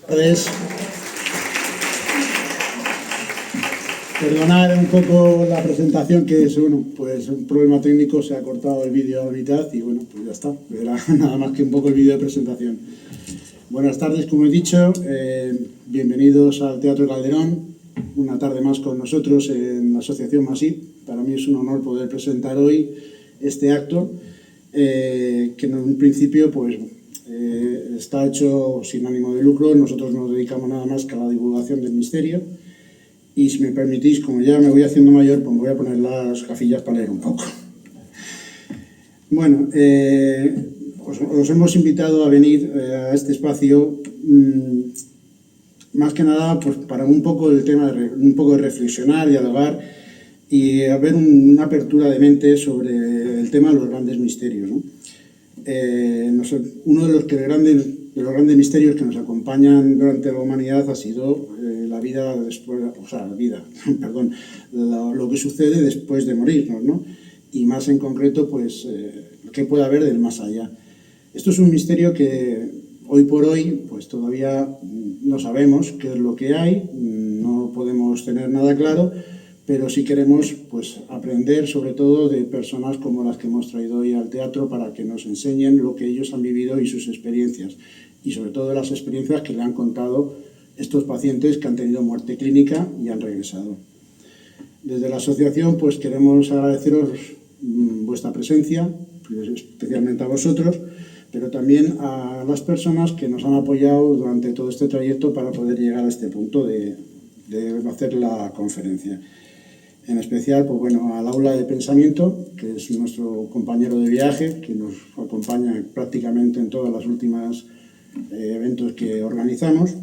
Entonces, perdonar un poco la presentación, que es, bueno, pues un problema técnico, se ha cortado el vídeo a la mitad y bueno, pues ya está, era nada más que un poco el vídeo de presentación. Buenas tardes, como he dicho, bienvenidos al Teatro Calderón, una tarde más con nosotros en la Asociación Masip. Para mí es un honor poder presentar hoy este acto, que en un principio pues está hecho sin ánimo de lucro. Nosotros nos dedicamos nada más que a la divulgación del misterio. Y si me permitís, como ya me voy haciendo mayor, pues me voy a poner las gafillas para leer un poco. Bueno, os hemos invitado a venir a este espacio, más que nada pues, para un poco el tema, un poco de reflexionar, dialogar y a ver una apertura de mente sobre el tema de los grandes misterios, ¿no? Uno de los grandes misterios que nos acompañan durante la humanidad ha sido la vida después, o sea, la vida, perdón, lo que sucede después de morirnos, ¿no? Y más en concreto, pues, qué puede haber del más allá. Esto es un misterio que hoy por hoy, pues todavía no sabemos qué es lo que hay, no podemos tener nada claro, pero sí queremos pues, aprender sobre todo de personas como las que hemos traído hoy al teatro para que nos enseñen lo que ellos han vivido y sus experiencias, y sobre todo las experiencias que le han contado estos pacientes que han tenido muerte clínica y han regresado. Desde la asociación pues queremos agradeceros vuestra presencia, especialmente a vosotros, pero también a las personas que nos han apoyado durante todo este trayecto para poder llegar a este punto de hacer la conferencia. En especial, pues bueno, al aula de pensamiento, que es nuestro compañero de viaje, que nos acompaña prácticamente en todos los últimos eventos que organizamos,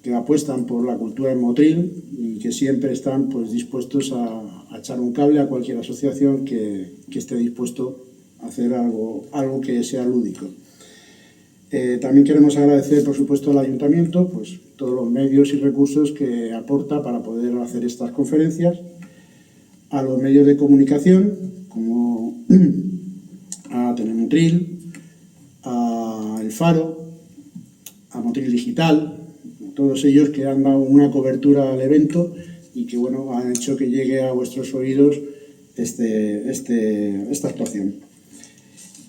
que apuestan por la cultura en Motril y que siempre están pues, dispuestos a echar un cable a cualquier asociación que esté dispuesto a hacer algo que sea lúdico. También queremos agradecer, por supuesto, al Ayuntamiento pues, todos los medios y recursos que aporta para poder hacer estas conferencias, a los medios de comunicación, como a Telemotril, a El Faro, a Motril Digital, todos ellos que han dado una cobertura al evento y que bueno, han hecho que llegue a vuestros oídos esta actuación.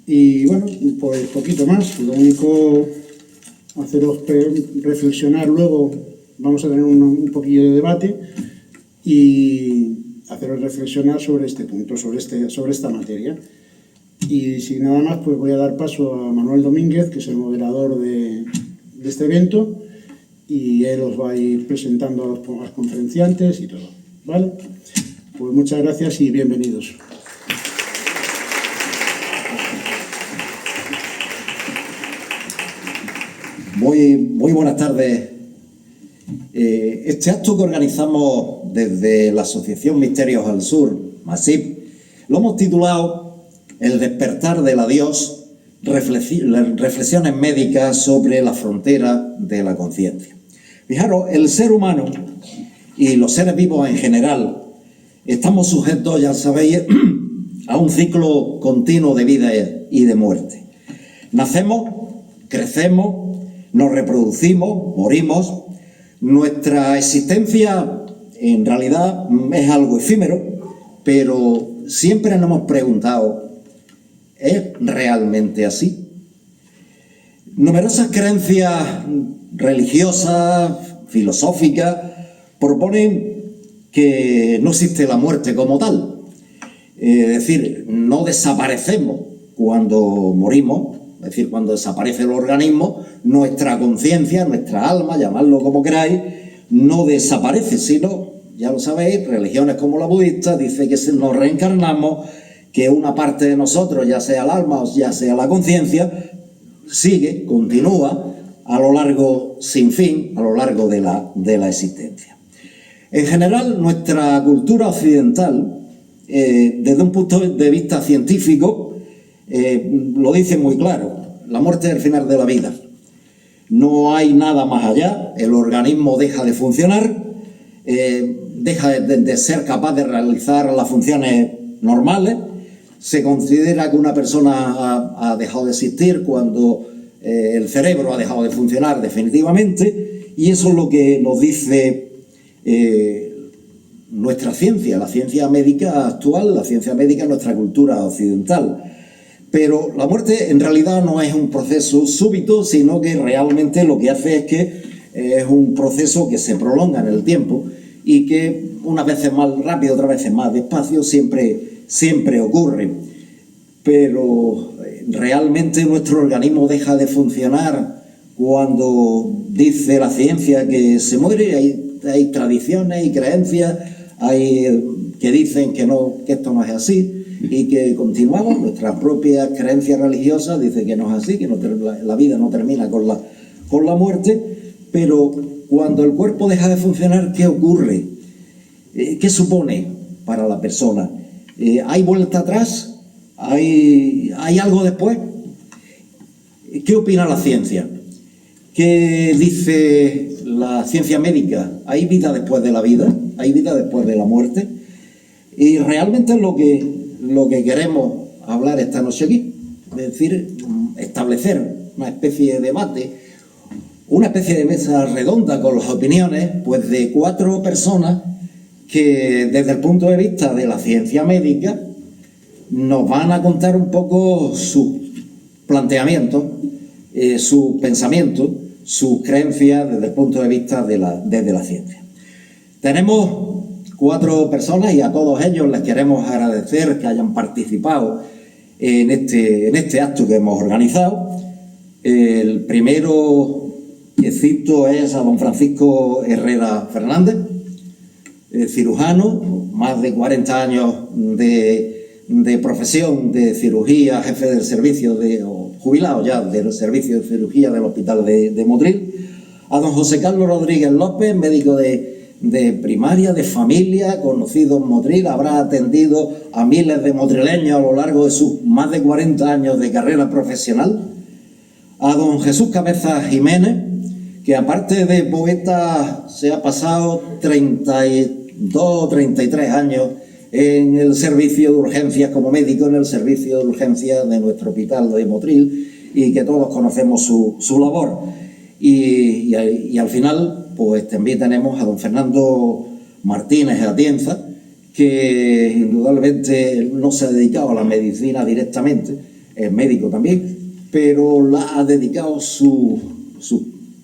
Y bueno, pues poquito más, lo único, haceros reflexionar luego, vamos a tener un poquillo de debate y haceros reflexionar sobre este punto, sobre esta materia. Y sin nada más, pues voy a dar paso a Manuel Domínguez, que es el moderador de este evento, y él os va a ir presentando a los conferenciantes y todo, ¿vale? Pues muchas gracias y bienvenidos. Muy buenas tardes. Este acto que organizamos desde la Asociación Misterios al Sur, MASIP, lo hemos titulado El despertar del adiós, reflexiones médicas sobre la frontera de la conciencia. Fijaros, el ser humano y los seres vivos en general estamos sujetos, ya sabéis, a un ciclo continuo de vida y de muerte. Nacemos, crecemos, nos reproducimos, morimos. Nuestra existencia en realidad es algo efímero, pero siempre nos hemos preguntado, ¿es realmente así? Numerosas creencias religiosas, filosóficas, proponen que no existe la muerte como tal. Es decir, no desaparecemos cuando morimos, es decir, cuando desaparece el organismo, nuestra conciencia, nuestra alma, llamadlo como queráis, no desaparece, sino, ya lo sabéis, religiones como la budista dicen que nos reencarnamos, que una parte de nosotros, ya sea el alma o ya sea la conciencia, sigue, continúa a lo largo, sin fin, a lo largo de la existencia. En general, nuestra cultura occidental, desde un punto de vista científico, lo dice muy claro: la muerte es el final de la vida. No hay nada más allá, el organismo deja de funcionar, deja de ser capaz de realizar las funciones normales. Se considera que una persona ha dejado de existir cuando el cerebro ha dejado de funcionar definitivamente, y eso es lo que nos dice nuestra ciencia, la ciencia médica actual, la ciencia médica en nuestra cultura occidental. Pero la muerte en realidad no es un proceso súbito, sino que realmente lo que hace es que es un proceso que se prolonga en el tiempo y que unas veces más rápido, otras veces más despacio, siempre ocurre. Pero realmente nuestro organismo deja de funcionar cuando dice la ciencia que se muere. Hay tradiciones y creencias que dicen que esto no es así, y que continuamos. Nuestras propias creencias religiosas dicen que no es así, que la vida no termina con la muerte. Pero cuando el cuerpo deja de funcionar, ¿qué ocurre? ¿Qué supone para la persona? ¿Hay vuelta atrás? ¿Hay algo después? ¿Qué opina la ciencia? ¿Qué dice la ciencia médica? ¿Hay vida después de la vida? ¿Hay vida después de la muerte? Y realmente es lo que queremos hablar esta noche aquí. Es decir, establecer una especie de debate, una especie de mesa redonda con las opiniones, pues, de 4 personas que desde el punto de vista de la ciencia médica nos van a contar un poco sus planteamientos, sus pensamientos, sus creencias desde el punto de vista desde la ciencia. Tenemos 4 personas y a todos ellos les queremos agradecer que hayan participado en este acto que hemos organizado. El primero que cito es a don Francisco Herrera Fernández, cirujano, más de 40 años de profesión de cirugía, jefe del servicio o jubilado ya del servicio de cirugía del Hospital de Motril. A don José Carlos Rodríguez López, médico de primaria, de familia, conocido en Motril, habrá atendido a miles de motrileños a lo largo de sus más de 40 años de carrera profesional. A don Jesús Cabeza Jiménez, que aparte de poeta se ha pasado 32, 33 años en el servicio de urgencias como médico, en el servicio de urgencias de nuestro Hospital de Motril, y que todos conocemos su labor. Y al final, pues también tenemos a don Fernando Martínez Atienza, que indudablemente no se ha dedicado a la medicina directamente, es médico también, pero ha dedicado sus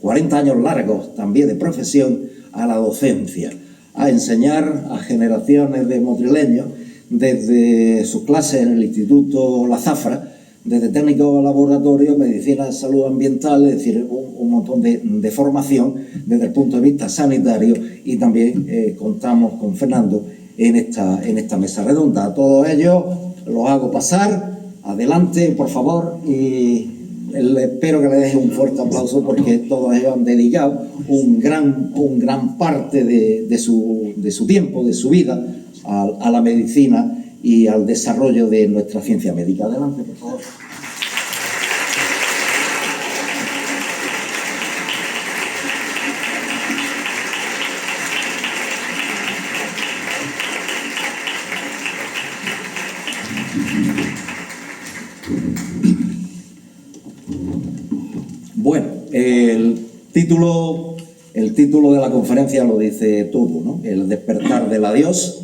40 años largos también de profesión a la docencia, a enseñar a generaciones de motrileños desde sus clases en el Instituto La Zafra, desde técnico de laboratorio, medicina de salud ambiental, es decir, un montón de formación desde el punto de vista sanitario, y también contamos con Fernando en esta mesa redonda. A todos ellos los hago pasar. Adelante, por favor, y espero que le deje un fuerte aplauso porque todos ellos han dedicado un gran parte de su tiempo, de su vida, a la medicina y al desarrollo de nuestra ciencia médica. Adelante, por favor. Bueno, el título de la conferencia lo dice todo, ¿no? El despertar del adiós.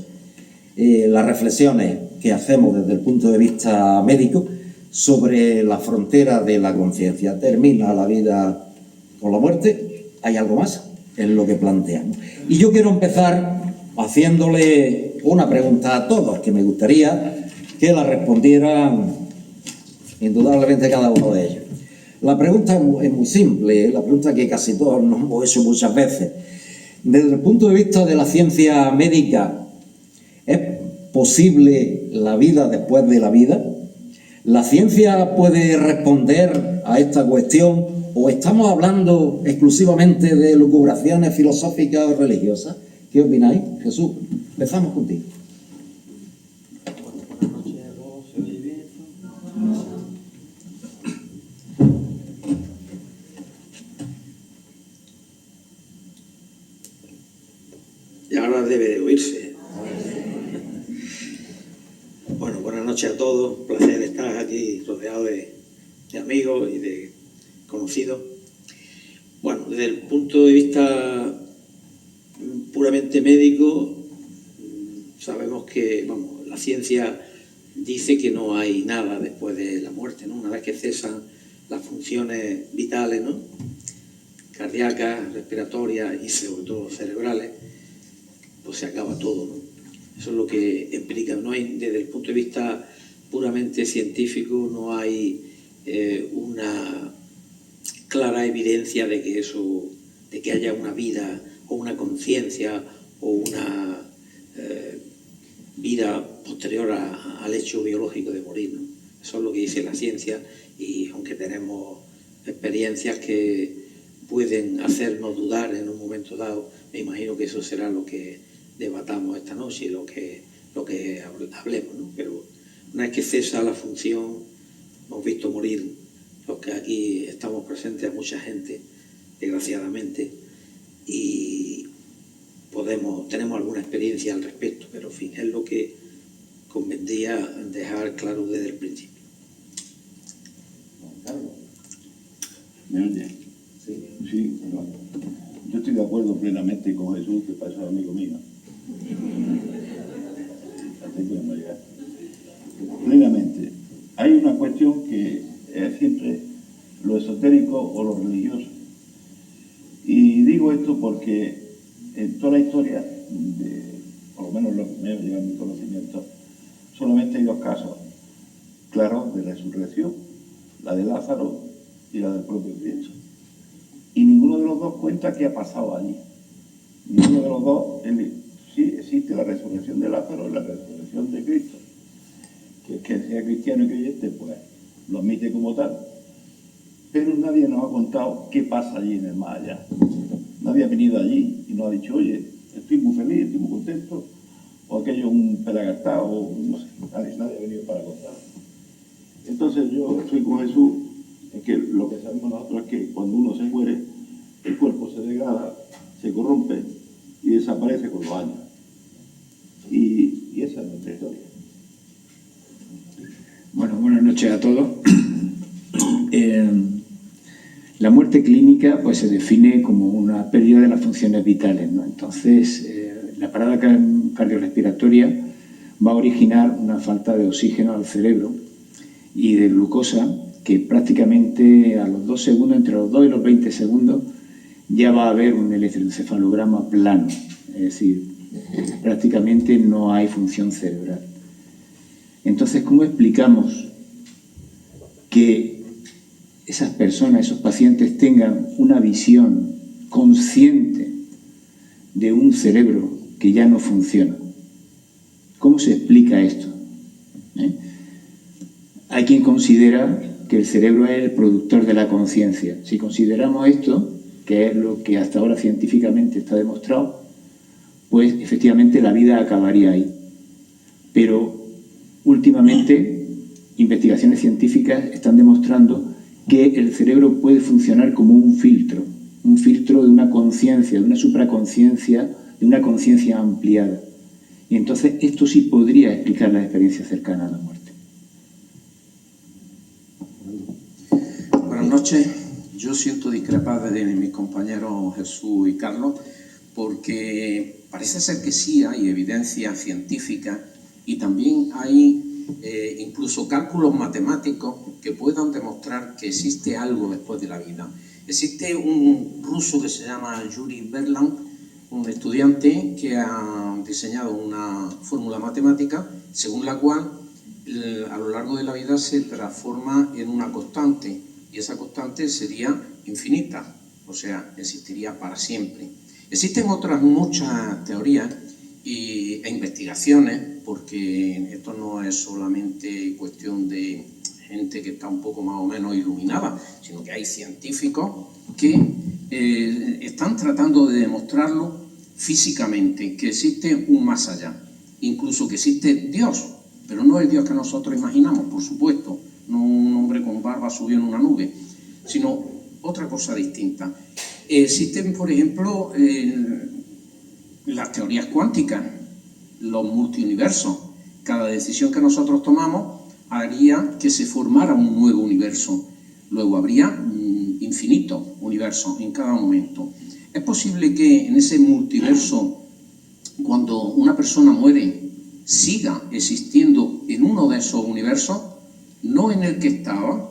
Las reflexiones que hacemos desde el punto de vista médico sobre la frontera de la conciencia. ¿Termina la vida con la muerte? ¿Hay algo más? Es lo que planteamos. Y yo quiero empezar haciéndole una pregunta a todos, que me gustaría que la respondieran indudablemente cada uno de ellos. La pregunta es muy simple, la pregunta que casi todos nos hemos hecho muchas veces. Desde el punto de vista de la ciencia médica, ¿es posible la vida después de la vida? ¿La ciencia puede responder a esta cuestión o estamos hablando exclusivamente de lucubraciones filosóficas o religiosas? ¿Qué opináis? Jesús, empezamos contigo. Buenas noches a todos, ¿se oye bien? Y ahora debe de oírse. Bueno, buenas noches a todos. Un placer estar aquí rodeado de amigos y de conocidos. Bueno, desde el punto de vista puramente médico, sabemos que la ciencia dice que no hay nada después de la muerte, ¿no? Una vez que cesan las funciones vitales, ¿no? Cardíacas, respiratorias y sobre todo cerebrales, pues se acaba todo, ¿no? Eso es lo que implica. No hay, desde el punto de vista puramente científico, no hay una clara evidencia de que haya una vida o una conciencia o una vida posterior al hecho biológico de morir, ¿no? Eso es lo que dice la ciencia, y aunque tenemos experiencias que pueden hacernos dudar en un momento dado, me imagino que eso será lo que debatamos esta noche y lo que hablemos, ¿no? Pero una vez que cesa la función, hemos visto morir los que aquí estamos presentes a mucha gente, desgraciadamente, y tenemos alguna experiencia al respecto, pero en fin, es lo que convendría dejar claro desde el principio. ¿Me oye? Sí, bueno. Yo estoy de acuerdo plenamente con Jesús, que pasa amigo mío. Plenamente. Hay una cuestión que es siempre lo esotérico o lo religioso. Y digo esto porque en toda la historia, por lo menos lo que me llega a mi conocimiento, solamente hay dos casos claros de resurrección, la de Lázaro y la del propio Cristo. Y ninguno de los dos cuenta qué ha pasado allí. Ninguno de los dos, sí existe la resurrección de Lázaro y la resurrección de Cristo. Que sea cristiano y creyente, pues lo admite como tal. Pero nadie nos ha contado qué pasa allí en el más allá. Nadie ha venido allí y nos ha dicho, oye, estoy muy feliz, estoy muy contento, o aquello es un pelagastado, o no sé, nadie ha venido para contar. Entonces yo estoy con Jesús, en que lo que sabemos nosotros es que cuando uno se muere, el cuerpo se degrada, se corrompe y desaparece con los años. Y esa es nuestra historia. Bueno, buenas noches a todos. La muerte clínica pues se define como una pérdida de las funciones vitales, ¿no? Entonces, la parada cardiorrespiratoria va a originar una falta de oxígeno al cerebro y de glucosa, que prácticamente a los 2 segundos, entre los 2 y los 20 segundos, ya va a haber un electroencefalograma plano. Es decir, prácticamente no hay función cerebral. Entonces, ¿cómo explicamos que esas personas, esos pacientes, tengan una visión consciente de un cerebro que ya no funciona? ¿Cómo se explica esto? Hay quien considera que el cerebro es el productor de la conciencia. Si consideramos esto, que es lo que hasta ahora científicamente está demostrado, pues efectivamente la vida acabaría ahí. Pero últimamente investigaciones científicas están demostrando que el cerebro puede funcionar como un filtro de una conciencia, de una supraconciencia, de una conciencia ampliada. Y entonces esto sí podría explicar la experiencia cercana a la muerte. Buenas noches. Yo siento discrepar de mis compañeros Jesús y Carlos, porque parece ser que sí hay evidencia científica y también hay incluso cálculos matemáticos que puedan demostrar que existe algo después de la vida. Existe un ruso que se llama Yuri Berlan, un estudiante que ha diseñado una fórmula matemática según la cual a lo largo de la vida se transforma en una constante, y esa constante sería infinita, o sea, existiría para siempre. Existen otras muchas teorías e investigaciones, porque esto no es solamente cuestión de gente que está un poco más o menos iluminada, sino que hay científicos que están tratando de demostrarlo físicamente, que existe un más allá, incluso que existe Dios, pero no el Dios que nosotros imaginamos, por supuesto, no un hombre con barba subido en una nube, sino otra cosa distinta. Existen, por ejemplo, las teorías cuánticas, los multiuniversos. Cada decisión que nosotros tomamos haría que se formara un nuevo universo. Luego habría infinitos universos en cada momento. Es posible que en ese multiverso, cuando una persona muere, siga existiendo en uno de esos universos, no en el que estaba.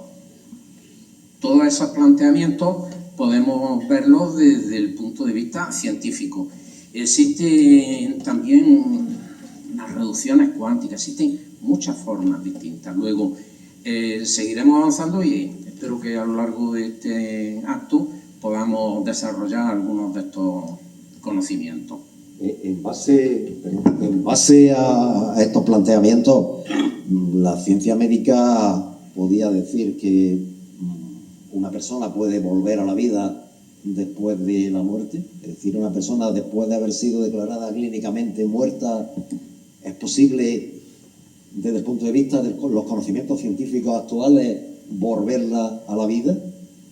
Todos esos planteamientos podemos verlos desde el punto de vista científico. Existen también las reducciones cuánticas, existen muchas formas distintas. Luego seguiremos avanzando y espero que a lo largo de este acto podamos desarrollar algunos de estos conocimientos. En base a estos planteamientos, la ciencia médica podía decir que una persona puede volver a la vida después de la muerte. Es decir, una persona después de haber sido declarada clínicamente muerta, ¿es posible desde el punto de vista de los conocimientos científicos actuales volverla a la vida?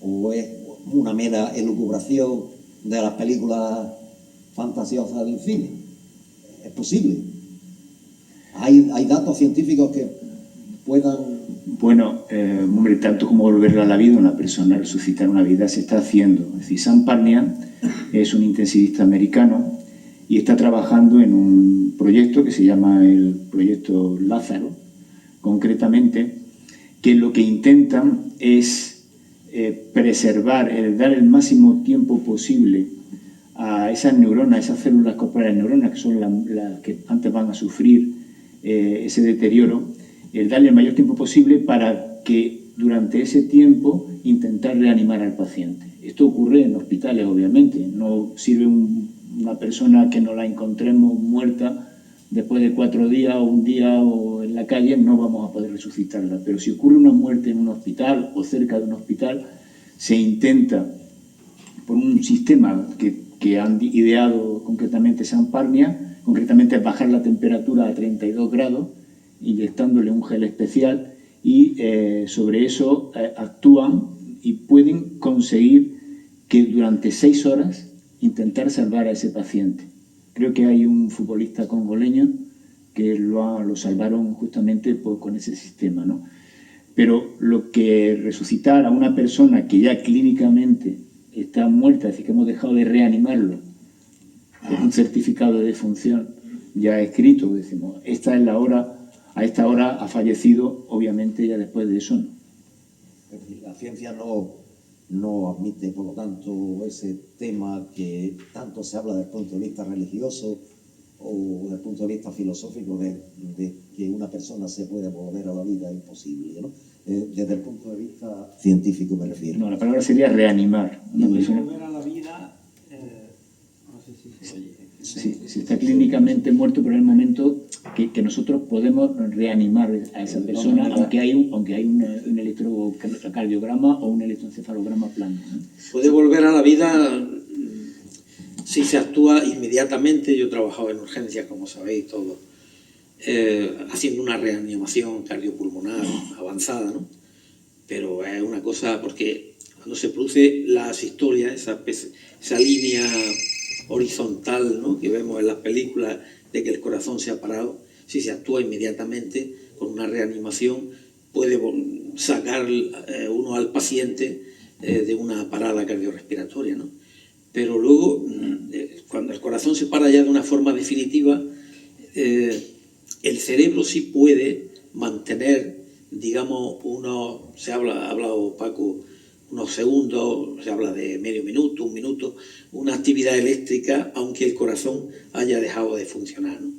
¿O es una mera elucubración de las películas fantasiosas del cine? ¿Es posible? ¿Hay datos científicos que puedan...? Bueno, hombre, tanto como volverla a la vida, una persona resucitar una vida se está haciendo. Es decir, Sam Parnian es un intensivista americano y está trabajando en un proyecto que se llama el Proyecto Lázaro, concretamente, que lo que intentan es preservar, dar el máximo tiempo posible a esas neuronas, esas células corporales neuronas, que son las que antes van a sufrir ese deterioro, el darle el mayor tiempo posible para que durante ese tiempo intentar reanimar al paciente. Esto ocurre en hospitales, obviamente. No sirve una persona que no la encontremos muerta después de 4 días o un día o en la calle, no vamos a poder resucitarla. Pero si ocurre una muerte en un hospital o cerca de un hospital, se intenta, por un sistema que han ideado concretamente Sam Parnia, concretamente bajar la temperatura a 32 grados, inyectándole un gel especial, y sobre eso actúan y pueden conseguir que durante 6 horas intentar salvar a ese paciente. Creo que hay un futbolista congoleño que lo salvaron justamente con ese sistema, ¿no? Pero lo que resucitar a una persona que ya clínicamente está muerta, es decir, que hemos dejado de reanimarlo, con un certificado de defunción ya escrito, decimos, esta es la hora, a esta hora ha fallecido, obviamente ya después de eso no. Es decir, la ciencia no admite, por lo tanto, ese tema que tanto se habla desde el punto de vista religioso o desde el punto de vista filosófico, de que una persona se puede volver a la vida, es imposible, ¿no? Desde el punto de vista científico me refiero. No, la palabra sería reanimar. Una persona, Volver a la vida, no sé si se oye. si está clínicamente muerto, pero en el momento que nosotros podemos reanimar a esa persona, aunque hay un electrocardiograma o un electroencefalograma plano, ¿no? Puede volver a la vida si se actúa inmediatamente. Yo he trabajado en urgencias, como sabéis todos, haciendo una reanimación cardiopulmonar avanzada, ¿no? Pero es una cosa, porque cuando se produce la asistolia, esa línea horizontal, ¿no?, que vemos en las películas de que el corazón se ha parado, si se actúa inmediatamente con una reanimación, puede sacar uno al paciente de una parada cardiorrespiratoria, ¿no? Pero luego, cuando el corazón se para ya de una forma definitiva, el cerebro sí puede mantener, digamos, se ha hablado Paco, unos segundos, se habla de medio minuto, un minuto, una actividad eléctrica, aunque el corazón haya dejado de funcionar, ¿no?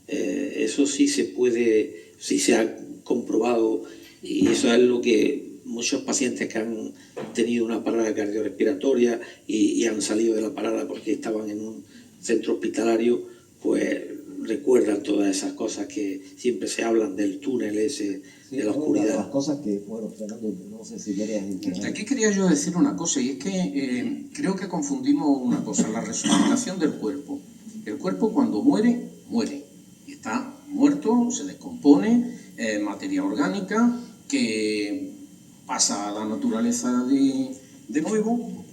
Eso sí se puede, sí se ha comprobado, y eso es lo que muchos pacientes que han tenido una parada cardiorrespiratoria y han salido de la parada porque estaban en un centro hospitalario, pues recuerdan todas esas cosas que siempre se hablan del túnel ese, de la oscuridad. Las cosas que, bueno, Fernando, no sé si querías intervenir. Aquí quería yo decir una cosa, y es que creo que confundimos una cosa, la resucitación del cuerpo. El cuerpo cuando muere, muere. Está muerto, se descompone, materia orgánica que pasa a la naturaleza de nuevo,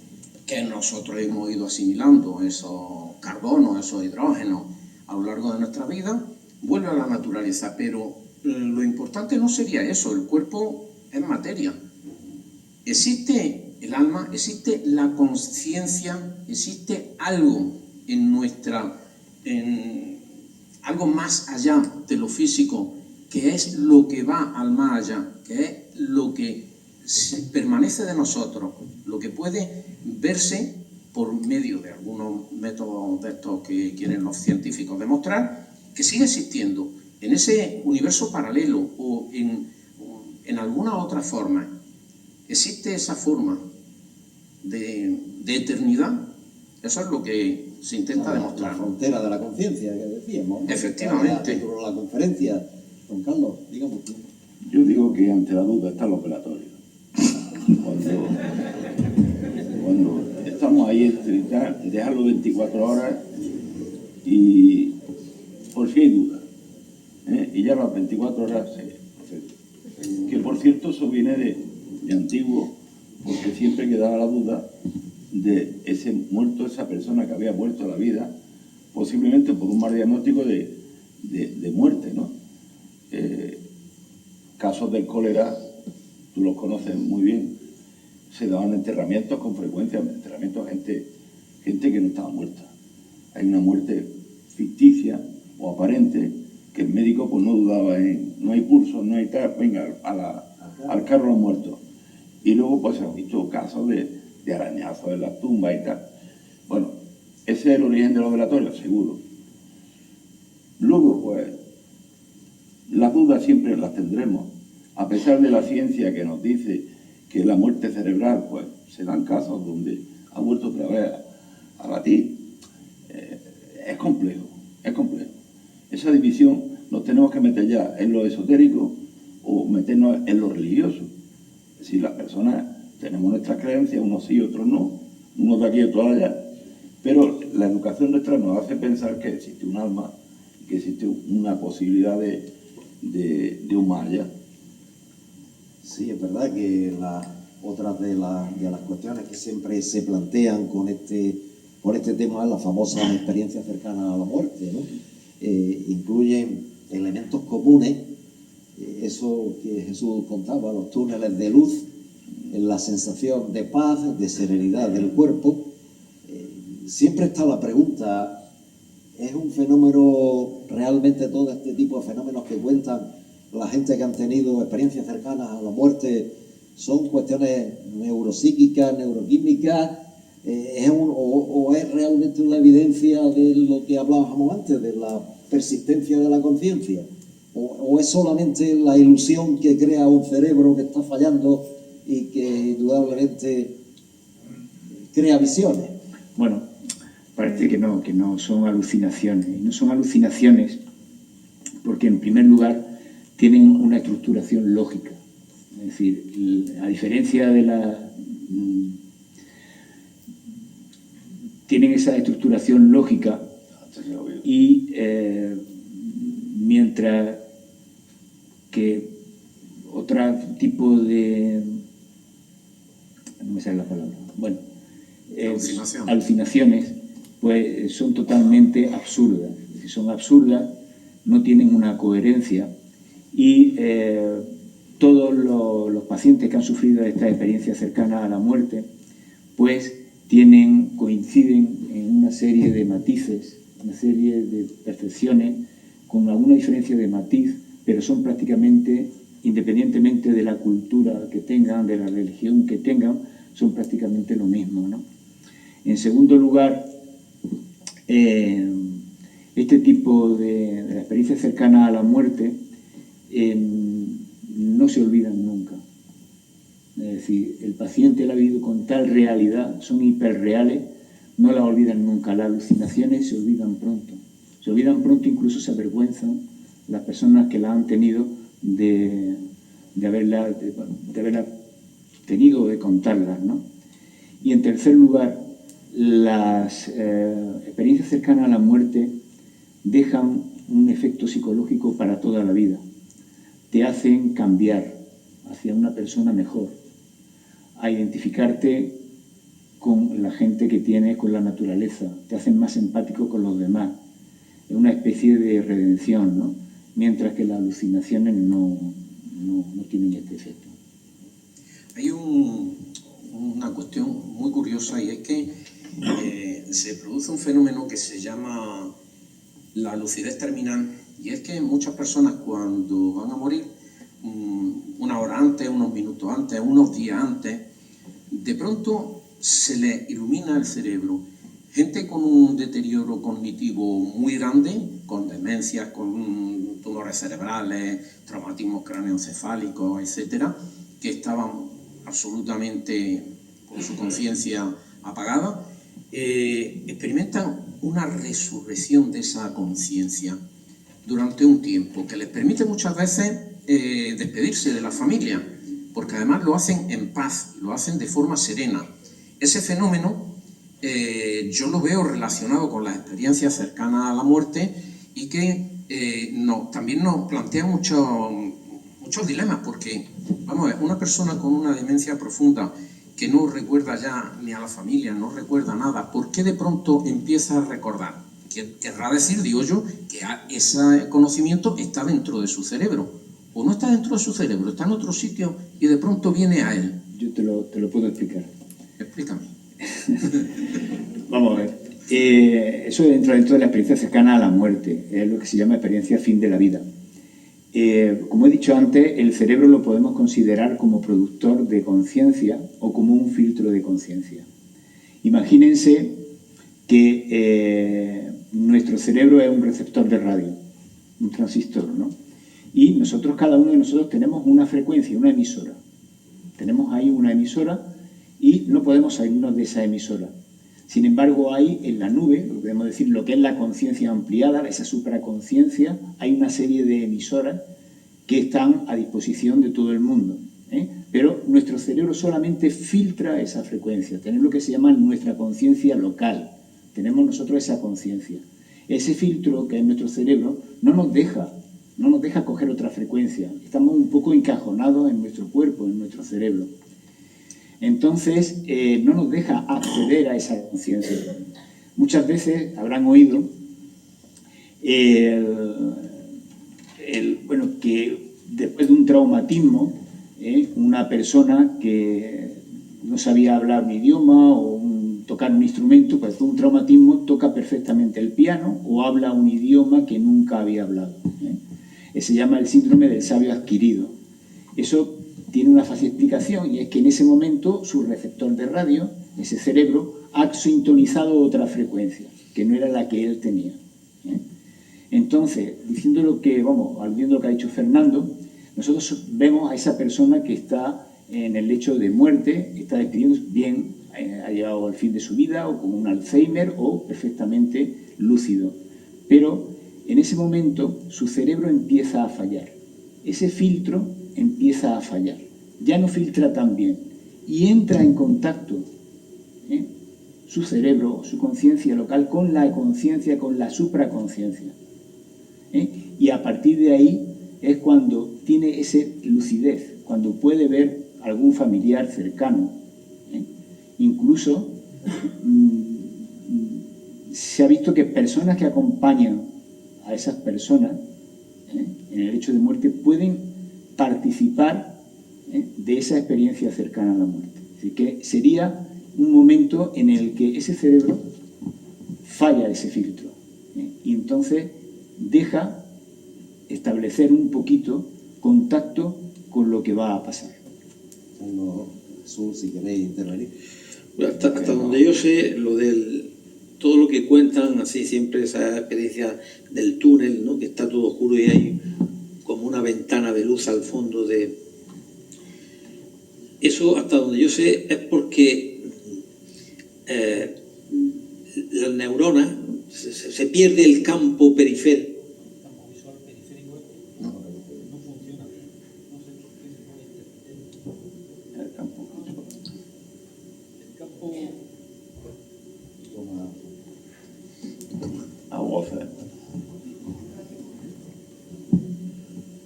que nosotros hemos ido asimilando esos carbonos, esos hidrógenos a lo largo de nuestra vida, vuelve a la naturaleza, pero lo importante no sería eso, el cuerpo es materia. Existe el alma, existe la conciencia, existe algo en algo más allá de lo físico, que es lo que va al más allá, que es lo que permanece de nosotros, lo que puede verse por medio de algunos métodos de estos que quieren los científicos demostrar, que sigue existiendo en ese universo paralelo o en alguna otra forma. Existe esa forma de eternidad. Eso es lo que se intenta demostrar. La frontera de la conciencia que decíamos, ¿no? Efectivamente. Dentro de la conferencia. Don Carlos, dígame tú. Yo digo que ante la duda está el operatorio. Cuando estamos ahí, dejarlo 24 horas y por si hay duda. Y ya las 24 horas se procede. Que por cierto eso viene de antiguo, porque siempre quedaba la duda de ese muerto, esa persona que había muerto a la vida, posiblemente por un mal diagnóstico de muerte, ¿no? Casos del cólera, tú los conoces muy bien, se daban enterramientos con frecuencia, enterramientos de gente que no estaba muerta. Hay una muerte ficticia o aparente que el médico pues no dudaba en, no hay pulso, no hay tal, venga, al carro los muertos. Y luego pues se han visto casos de arañazos en las tumbas y tal. Bueno, ese es el origen de los velatorios, seguro. Luego pues las dudas siempre las tendremos, a pesar de la ciencia que nos dice que la muerte cerebral, pues se dan casos donde ha vuelto otra vez a latir. Es complejo, es complejo. Esa división nos tenemos que meter ya en lo esotérico o meternos en lo religioso. Es decir, las personas tenemos nuestras creencias, unos sí, otros no, unos de aquí, otros de allá, pero la educación nuestra nos hace pensar que existe un alma, que existe una posibilidad de un más allá. Sí, es verdad que otras de las cuestiones que siempre se plantean con este tema es la famosa experiencia cercana a la muerte, ¿no? Incluyen elementos comunes, eso que Jesús contaba, los túneles de luz, la sensación de paz, de serenidad del cuerpo. Siempre está la pregunta, ¿es un fenómeno realmente todo este tipo de fenómenos que cuentan la gente que han tenido experiencias cercanas a la muerte son cuestiones neuropsíquicas, neuroquímicas, o es realmente una evidencia de lo que hablábamos antes, de la persistencia de la conciencia? ¿O es solamente la ilusión que crea un cerebro que está fallando y que indudablemente crea visiones? Bueno, parece que no son alucinaciones. Y no son alucinaciones porque, en primer lugar, tienen una estructuración lógica. Es decir, a diferencia de la... tienen esa estructuración lógica y mientras que otro tipo de... no me sale la palabra. Bueno, alucinaciones, pues son totalmente absurdas. Son absurdas, no tienen una coherencia y todos los pacientes que han sufrido esta experiencia cercana a la muerte, pues coinciden en una serie de matices, una serie de percepciones con alguna diferencia de matiz, pero son prácticamente, independientemente de la cultura que tengan, de la religión que tengan, son prácticamente lo mismo, ¿no? En segundo lugar, este tipo de experiencia cercana a la muerte no se olvidan nunca. Es decir, el paciente la ha vivido con tal realidad, son hiperreales, no la olvidan nunca. Las alucinaciones se olvidan pronto. Se olvidan pronto, incluso se avergüenzan las personas que la han tenido de haberla tenido o de contarlas, ¿no? Y en tercer lugar, las experiencias cercanas a la muerte dejan un efecto psicológico para toda la vida. Te hacen cambiar hacia una persona mejor, a identificarte con la gente que tienes, con la naturaleza, te hacen más empático con los demás. Es una especie de redención, ¿no? Mientras que las alucinaciones no tienen este efecto. Hay una cuestión muy curiosa, y es que se produce un fenómeno que se llama la lucidez terminal, y es que muchas personas, cuando van a morir, una hora antes, unos minutos antes, unos días antes, de pronto se les ilumina el cerebro. Gente con un deterioro cognitivo muy grande, con demencias, con tumores cerebrales, traumatismos craneoencefálicos, etcétera, que estaban absolutamente con su conciencia apagada, experimentan una resurrección de esa conciencia durante un tiempo que les permite muchas veces despedirse de la familia, porque además lo hacen en paz, lo hacen de forma serena. Ese fenómeno yo lo veo relacionado con las experiencias cercanas a la muerte, y que también nos plantea muchos dilemas, porque, vamos a ver, una persona con una demencia profunda que no recuerda ya ni a la familia, no recuerda nada, ¿por qué de pronto empieza a recordar? Querrá decir, digo yo, que ese conocimiento está dentro de su cerebro, o no está dentro de su cerebro, está en otro sitio y de pronto viene a él. Yo te lo puedo explicar. Explícame. Vamos a ver. Eso dentro de la experiencia cercana a la muerte, es lo que se llama experiencia fin de la vida. Como he dicho antes, el cerebro lo podemos considerar como productor de conciencia o como un filtro de conciencia. Imagínense que nuestro cerebro es un receptor de radio, un transistor, ¿no? Y nosotros, cada uno de nosotros, tenemos una frecuencia, una emisora. Tenemos ahí una emisora y no podemos salirnos de esa emisora. Sin embargo, hay en la nube, podemos decir lo que es la conciencia ampliada, esa supraconciencia, hay una serie de emisoras que están a disposición de todo el mundo, ¿eh? Pero nuestro cerebro solamente filtra esa frecuencia. Tenemos lo que se llama nuestra conciencia local. Tenemos nosotros esa conciencia. Ese filtro que es nuestro cerebro no nos deja coger otra frecuencia. Estamos un poco encajonados en nuestro cuerpo, en nuestro cerebro. Entonces, no nos deja acceder a esa conciencia. Muchas veces habrán oído que después de un traumatismo, una persona que no sabía hablar un idioma o tocar un instrumento, pues un traumatismo, toca perfectamente el piano o habla un idioma que nunca había hablado. Se llama el síndrome del sabio adquirido. Eso tiene una fácil explicación, y es que en ese momento su receptor de radio, ese cerebro, ha sintonizado otra frecuencia, que no era la que él tenía. Entonces, diciendo lo que, aludiendo lo que ha dicho Fernando, nosotros vemos a esa persona que está en el lecho de muerte, está despidiéndose bien, ha llegado al fin de su vida, o con un Alzheimer, o perfectamente lúcido. Pero en ese momento su cerebro empieza a fallar. Ese filtro empieza a fallar. Ya no filtra tan bien. Y entra en contacto su cerebro, su conciencia local, con la conciencia, con la supraconciencia. Y a partir de ahí es cuando tiene esa lucidez, cuando puede ver algún familiar cercano. Incluso se ha visto que personas que acompañan a esas personas en el hecho de muerte pueden participar de esa experiencia cercana a la muerte. Así que sería un momento en el que ese cerebro falla ese filtro y entonces deja establecer un poquito contacto con lo que va a pasar. Jesús, si queréis intervenir. Hasta donde yo sé, todo lo que cuentan, así siempre esa experiencia del túnel, ¿no? Que está todo oscuro y hay como una ventana de luz al fondo de... Eso, hasta donde yo sé, es porque las neuronas, se pierde el campo periférico. El campo visual periférico no funciona bien. No sé por qué se puede interpretar. El campo. El campo...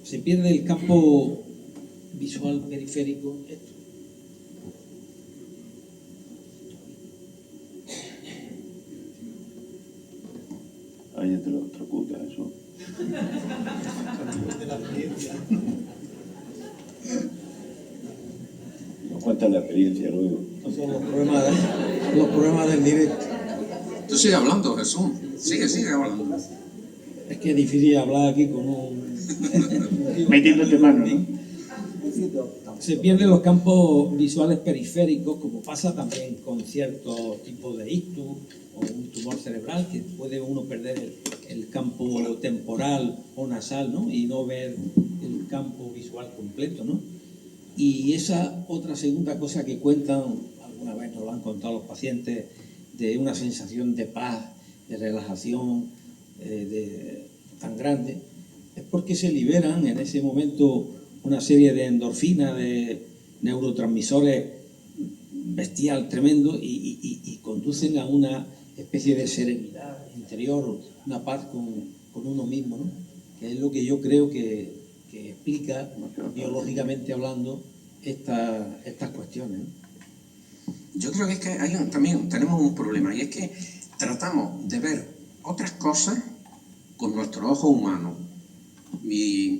Se pierde el campo visual periférico. Ahí te lo electrocuta eso. Nos cuenta la experiencia luego. Estos son los problemas del directo. Tú sigue hablando, Jesús. Sigue hablando. Es que es difícil hablar aquí con un... Metiéndote mano, ¿no? Se pierden los campos visuales periféricos, como pasa también con ciertos tipos de ictus o un tumor cerebral, que puede uno perder el campo temporal o nasal, ¿no? Y no ver el campo visual completo, ¿no? Y esa otra segunda cosa que cuentan, alguna vez nos lo han contado los pacientes, de una sensación de paz, de relajación tan grande, es porque se liberan en ese momento una serie de endorfinas, de neurotransmisores bestial, tremendo, y conducen a una especie de serenidad interior, una paz con uno mismo, ¿no? Que es lo que yo creo que explica, biológicamente hablando, estas cuestiones, ¿no? Yo creo que es que también tenemos un problema, y es que tratamos de ver otras cosas con nuestro ojo humano y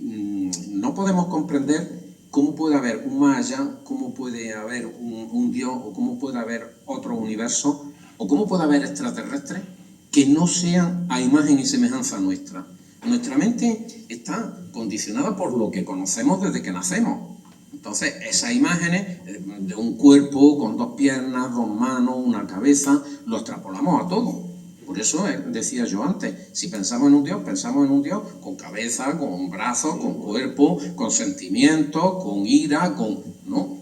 no podemos comprender cómo puede haber un más allá, cómo puede haber un Dios, o cómo puede haber otro universo, o cómo puede haber extraterrestres que no sean a imagen y semejanza nuestra. Nuestra mente está condicionada por lo que conocemos desde que nacemos. Entonces, esas imágenes de un cuerpo con 2 piernas, 2 manos, una cabeza, lo extrapolamos a todo. Por eso decía yo antes, si pensamos en un Dios con cabeza, con brazos, con cuerpo, con sentimientos, con ira, no.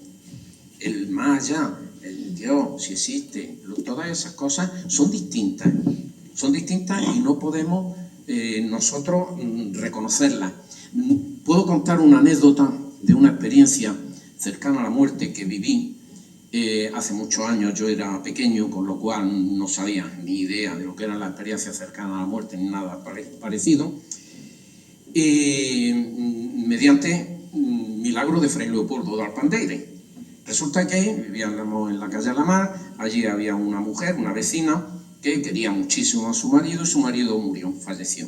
El más allá, el Dios, si existe, todas esas cosas son distintas y no podemos nosotros reconocerlas. Puedo contar una anécdota de una experiencia cercana a la muerte que viví hace muchos años. Yo era pequeño, con lo cual no sabía ni idea de lo que era la experiencia cercana a la muerte ni nada parecido. Mediante milagro de Fray Leopoldo de Alpandeire. Resulta que vivíamos en la calle de la Mar, allí había una mujer, una vecina, que quería muchísimo a su marido y su marido murió, falleció.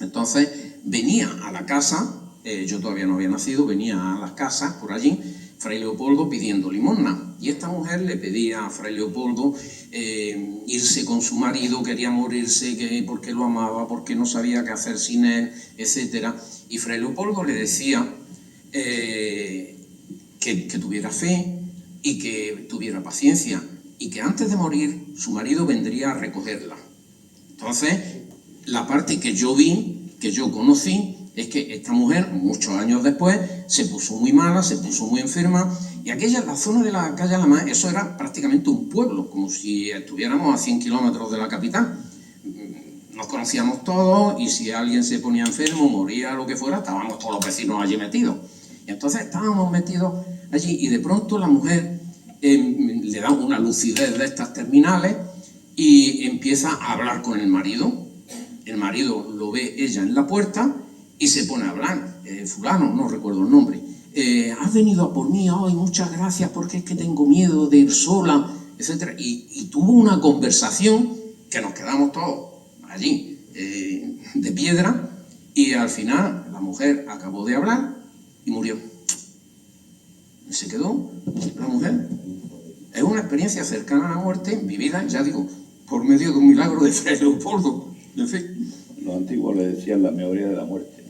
Entonces venía a la casa, yo todavía no había nacido, venía a las casas por allí, Fray Leopoldo pidiendo limosna. Y esta mujer le pedía a Fray Leopoldo irse con su marido, quería morirse, porque lo amaba, porque no sabía qué hacer sin él, etc. Y Fray Leopoldo le decía que tuviera fe y que tuviera paciencia, y que antes de morir su marido vendría a recogerla. Entonces, la parte que yo vi, que yo conocí, es que esta mujer, muchos años después, se puso muy mala, se puso muy enferma, y aquella, la zona de la calle Alamán, eso era prácticamente un pueblo, como si estuviéramos a 100 kilómetros de la capital. Nos conocíamos todos, y si alguien se ponía enfermo, moría, lo que fuera, estábamos todos los vecinos allí metidos. Y entonces estábamos metidos allí, y de pronto la mujer le da una lucidez de estas terminales y empieza a hablar con el marido. El marido lo ve ella en la puerta y se pone a hablar. Fulano, no recuerdo el nombre. Has venido a por mí hoy, muchas gracias, porque es que tengo miedo de ir sola, etc. Y tuvo una conversación que nos quedamos todos allí, de piedra, y al final la mujer acabó de hablar y murió. Y se quedó la mujer. Es una experiencia cercana a la muerte, vivida, ya digo, por medio de un milagro de Fray Leopoldo. En fin. Los antiguos le decían la memoria de la muerte.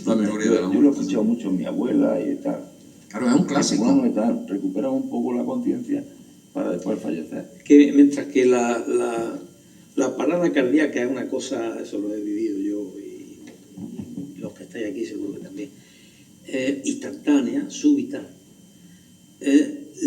La memoria de la muerte. Yo lo he escuchado mucho en mi abuela y tal. Claro, es un clásico. Bueno, y tal, recupera un poco la conciencia para después fallecer. Que mientras que la parada cardíaca es una cosa, eso lo he vivido yo y los que estáis aquí seguro que también, instantánea, súbita,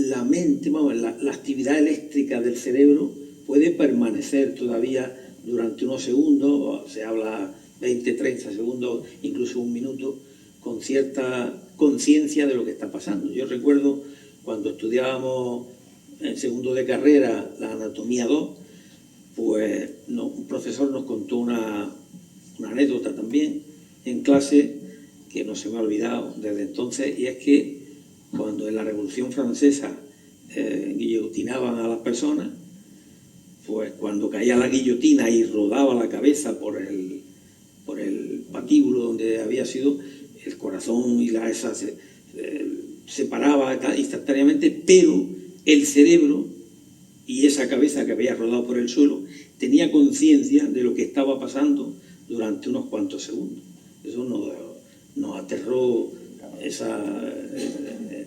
la mente, vamos, la actividad eléctrica del cerebro puede permanecer todavía durante unos segundos, se habla 20, 30 segundos, incluso un minuto, con cierta conciencia de lo que está pasando. Yo recuerdo cuando estudiábamos en segundo de carrera la anatomía 2, pues un profesor nos contó una anécdota también en clase que no se me ha olvidado desde entonces, y es que cuando en la Revolución Francesa guillotinaban a las personas, pues cuando caía la guillotina y rodaba la cabeza por el patíbulo donde había sido, el corazón y esa se paraba instantáneamente, pero el cerebro y esa cabeza que había rodado por el suelo tenía conciencia de lo que estaba pasando durante unos cuantos segundos. Eso nos aterró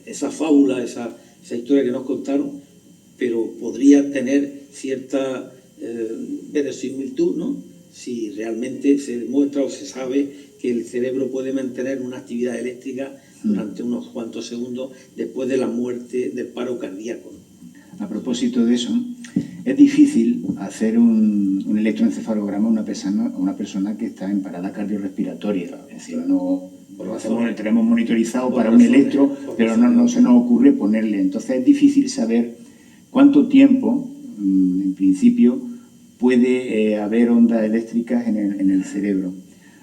esa fábula, esa historia que nos contaron, pero podría tener cierta verosimilitud, ¿no? Si realmente se demuestra o se sabe que el cerebro puede mantener una actividad eléctrica durante unos cuantos segundos después de la muerte del paro cardíaco, ¿no? A propósito de eso, es difícil hacer un electroencefalograma a una persona que está en parada cardiorrespiratoria. Es decir, no lo tenemos monitorizado para un electro, pero no se nos ocurre ponerle. Entonces es difícil saber cuánto tiempo, en principio, puede haber ondas eléctricas en el cerebro.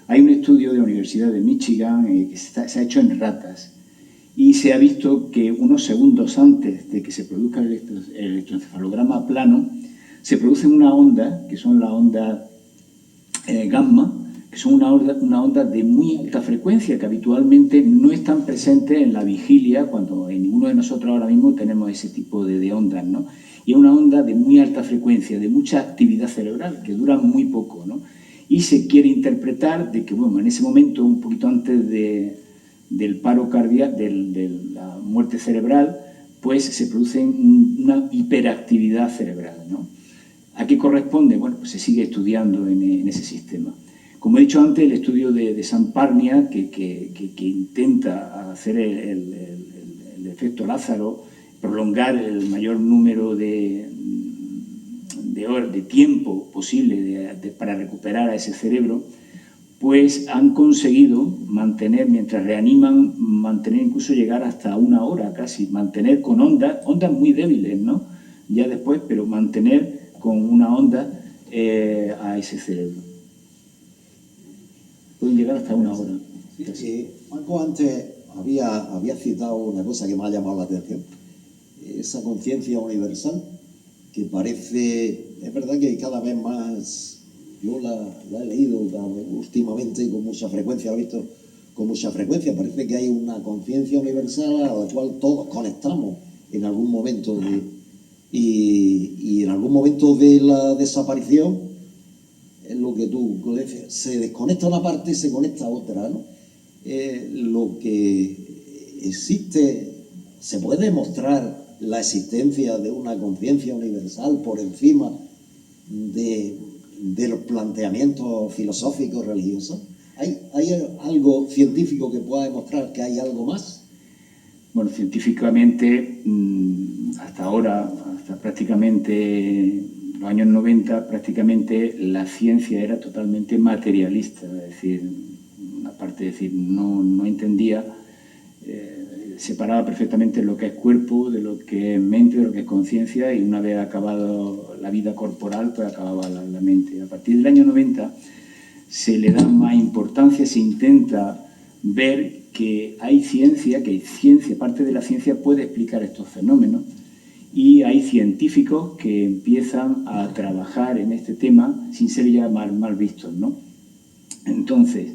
Hay un estudio de la Universidad de Michigan que se ha hecho en ratas y se ha visto que unos segundos antes de que se produzca el electroencefalograma plano, se produce una onda, que son las ondas gamma, que son una onda de muy alta frecuencia, que habitualmente no están presentes en la vigilia, cuando en ninguno de nosotros ahora mismo tenemos ese tipo de ondas, ¿no? Y es una onda de muy alta frecuencia, de mucha actividad cerebral, que dura muy poco, ¿no? Y se quiere interpretar de que, bueno, en ese momento, un poquito antes del paro cardíaco, de la muerte cerebral, pues se produce una hiperactividad cerebral, ¿no? ¿A qué corresponde? Bueno, pues se sigue estudiando en ese sistema. Como he dicho antes, el estudio de Sam Parnia, que intenta hacer el efecto Lázaro, prolongar el mayor número de tiempo posible para recuperar a ese cerebro, pues han conseguido mantener, mientras reaniman, incluso llegar hasta 1 hora casi, mantener con ondas muy débiles, ¿no? Ya después, pero mantener con una onda a ese cerebro. Pueden llegar hasta 1 hora. Marco antes había citado una cosa que me ha llamado la atención. Esa conciencia universal que parece, es verdad que cada vez más, yo la he leído últimamente con mucha frecuencia, lo he visto con mucha frecuencia, parece que hay una conciencia universal a la cual todos conectamos en algún momento y en algún momento de la desaparición es lo que tú dices, se desconecta una parte y se conecta otra, ¿no? Lo que existe, se puede demostrar la existencia de una conciencia universal por encima de de los planteamientos filosóficos, religiosos? ¿Hay algo científico que pueda demostrar que hay algo más? Bueno, científicamente, hasta ahora, hasta prácticamente los años 90, prácticamente la ciencia era totalmente materialista, es decir, aparte de decir, no entendía, separaba perfectamente lo que es cuerpo de lo que es mente, de lo que es conciencia, y una vez acabado la vida corporal, pues acababa la mente. A partir del año 90 se le da más importancia, se intenta ver que hay ciencia, parte de la ciencia puede explicar estos fenómenos, y hay científicos que empiezan a trabajar en este tema sin ser ya mal vistos, ¿no? Entonces,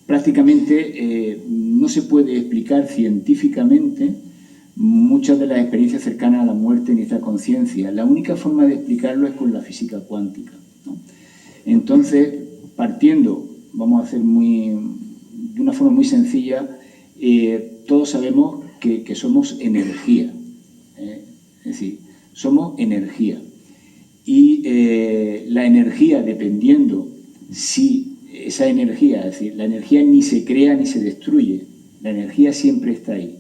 prácticamente no se puede explicar científicamente muchas de las experiencias cercanas a la muerte ni esta conciencia. La única forma de explicarlo es con la física cuántica, ¿no? Entonces, partiendo, vamos a hacer de una forma muy sencilla, todos sabemos que somos energía, es decir, somos energía. Y la energía, dependiendo si esa energía, es decir, la energía ni se crea ni se destruye, la energía siempre está ahí.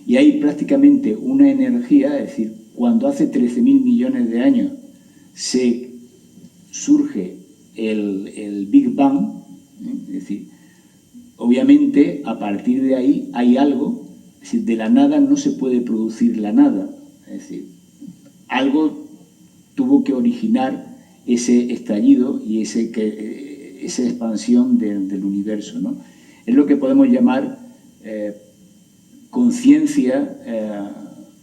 Y hay prácticamente una energía, es decir, cuando hace 13.000 millones de años surge el Big Bang, es decir, obviamente a partir de ahí hay algo, es decir, de la nada no se puede producir la nada, es decir, algo tuvo que originar ese estallido y esa expansión del universo, ¿no? Es lo que podemos llamar conciencia,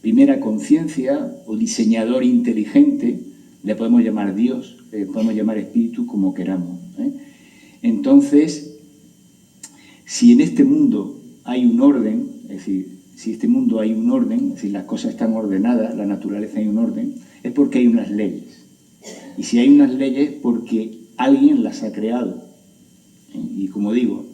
primera conciencia o diseñador inteligente, le podemos llamar Dios, le podemos llamar espíritu, como queramos, ¿eh? Entonces, si en este mundo hay un orden, es decir, si en este mundo hay un orden, es decir, las cosas están ordenadas, la naturaleza hay un orden, es porque hay unas leyes. Y si hay unas leyes, porque alguien las ha creado. Y como digo,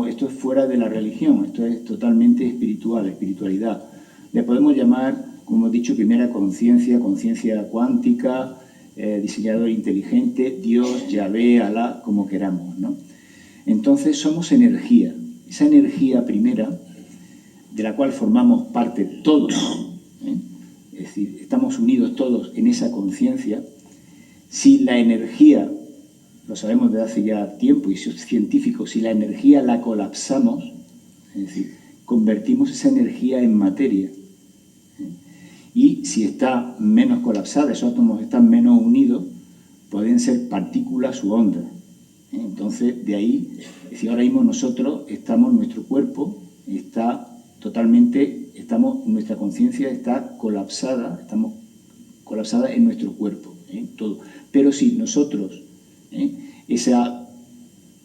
esto es fuera de la religión, esto es totalmente espiritual, espiritualidad. Le podemos llamar, como he dicho, primera conciencia, conciencia cuántica, diseñador inteligente, Dios, Yahvé, Alá, como queramos, ¿no? Entonces somos energía. Esa energía primera, de la cual formamos parte todos, ¿eh? Es decir, estamos unidos todos en esa conciencia. Si la energía, lo sabemos desde hace ya tiempo, y eso es científico, si la energía la colapsamos, es decir, convertimos esa energía en materia. Y si está menos colapsada, esos átomos están menos unidos, pueden ser partículas u ondas. Entonces, de ahí, es decir, ahora mismo nosotros estamos, nuestro cuerpo está totalmente, nuestra conciencia está colapsada, estamos colapsada en nuestro cuerpo, todo. Pero si nosotros, esa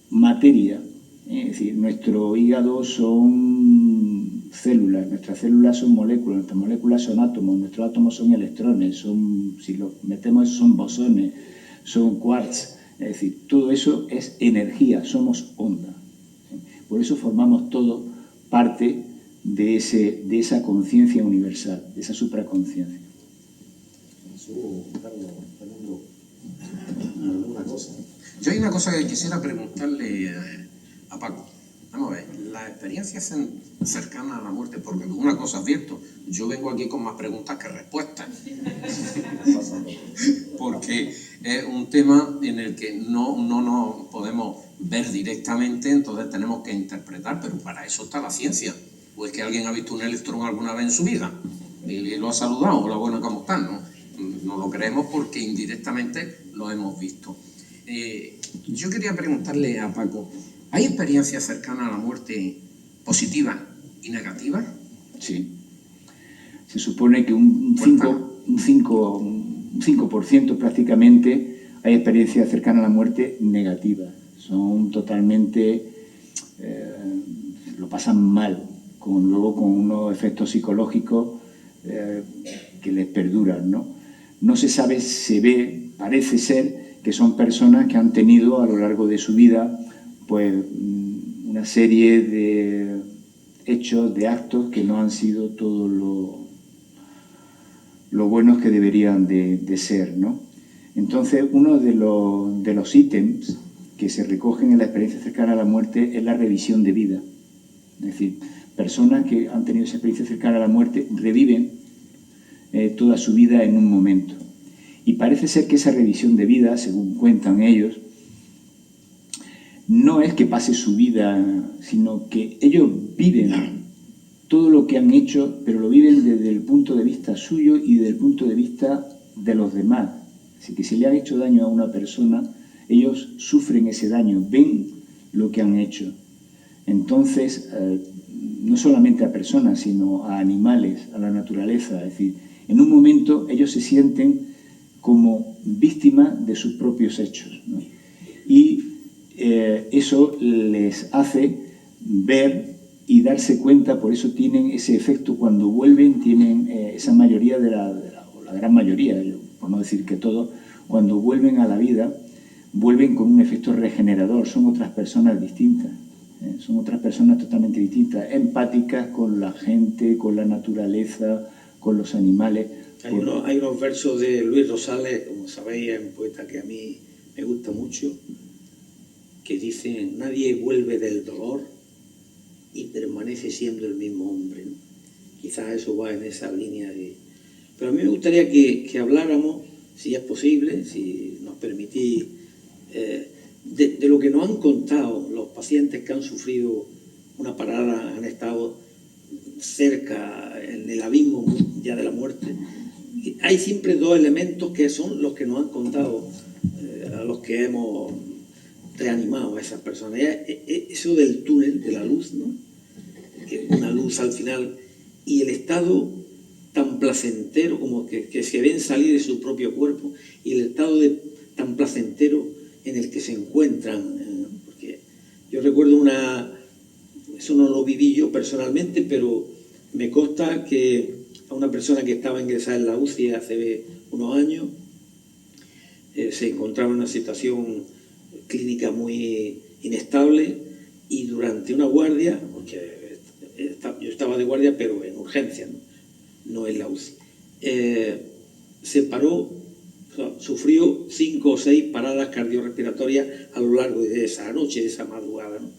materia, es decir, nuestro hígado son células, nuestras células son moléculas, nuestras moléculas son átomos, nuestros átomos son electrones, si los metemos son bosones, son quarks, es decir, todo eso es energía, somos onda. Por eso formamos todo parte de esa conciencia universal, de esa supraconciencia. ¿Alguna cosa? Yo hay una cosa que quisiera preguntarle a Paco. Vamos a ver, la experiencia cercana a la muerte, porque una cosa advierto, yo vengo aquí con más preguntas que respuestas. Porque es un tema en el que no nos podemos ver directamente, entonces tenemos que interpretar, pero para eso está la ciencia. O es que alguien ha visto un electrón alguna vez en su vida y lo ha saludado, hola, bueno, ¿cómo están? No lo creemos porque indirectamente lo hemos visto. Yo quería preguntarle a Paco, ¿hay experiencias cercanas a la muerte positivas y negativas? Sí. Se supone que un 5% prácticamente hay experiencias cercanas a la muerte negativas. Son totalmente, lo pasan mal, luego con unos efectos psicológicos que les perduran, ¿no? No se sabe, se ve, parece ser que son personas que han tenido a lo largo de su vida pues una serie de hechos, de actos que no han sido todo lo buenos que deberían de ser, ¿no? Entonces, uno de los ítems que se recogen en la experiencia cercana a la muerte es la revisión de vida. Es decir, personas que han tenido esa experiencia cercana a la muerte reviven toda su vida en un momento. Y parece ser que esa revisión de vida, según cuentan ellos, no es que pase su vida, sino que ellos viven todo lo que han hecho, pero lo viven desde el punto de vista suyo y desde el punto de vista de los demás. Así que si le han hecho daño a una persona, ellos sufren ese daño, ven lo que han hecho. Entonces, no solamente a personas, sino a animales, a la naturaleza. Es decir, en un momento ellos se sienten como víctimas de sus propios hechos, ¿no? Y eso les hace ver y darse cuenta, por eso tienen ese efecto cuando vuelven, tienen esa mayoría o la gran mayoría, por no decir que todo, cuando vuelven a la vida, vuelven con un efecto regenerador, son otras personas distintas, son otras personas totalmente distintas, empáticas con la gente, con la naturaleza, con los animales. Hay unos versos de Luis Rosales, como sabéis, es un poeta que a mí me gusta mucho, que dicen: nadie vuelve del dolor y permanece siendo el mismo hombre, ¿no? Quizás eso va en esa línea de... Pero a mí me gustaría que habláramos, si es posible, si nos permitís, de lo que nos han contado los pacientes que han sufrido una parada, han estado cerca, en el abismo ya de la muerte. Hay siempre dos elementos que son los que nos han contado a los que hemos reanimado a esas personas. Eso del túnel, de la luz, ¿no? Una luz al final, y el estado tan placentero como que se ven salir de su propio cuerpo, y el estado tan placentero en el que se encuentran. Porque yo recuerdo eso no lo viví yo personalmente, pero me consta que a una persona que estaba ingresada en la UCI hace unos años, se encontraba en una situación clínica muy inestable, y durante una guardia, porque yo estaba de guardia pero en urgencia, no en la UCI, se paró, sufrió 5 o 6 paradas cardiorrespiratorias a lo largo de esa noche, de esa madrugada, ¿no?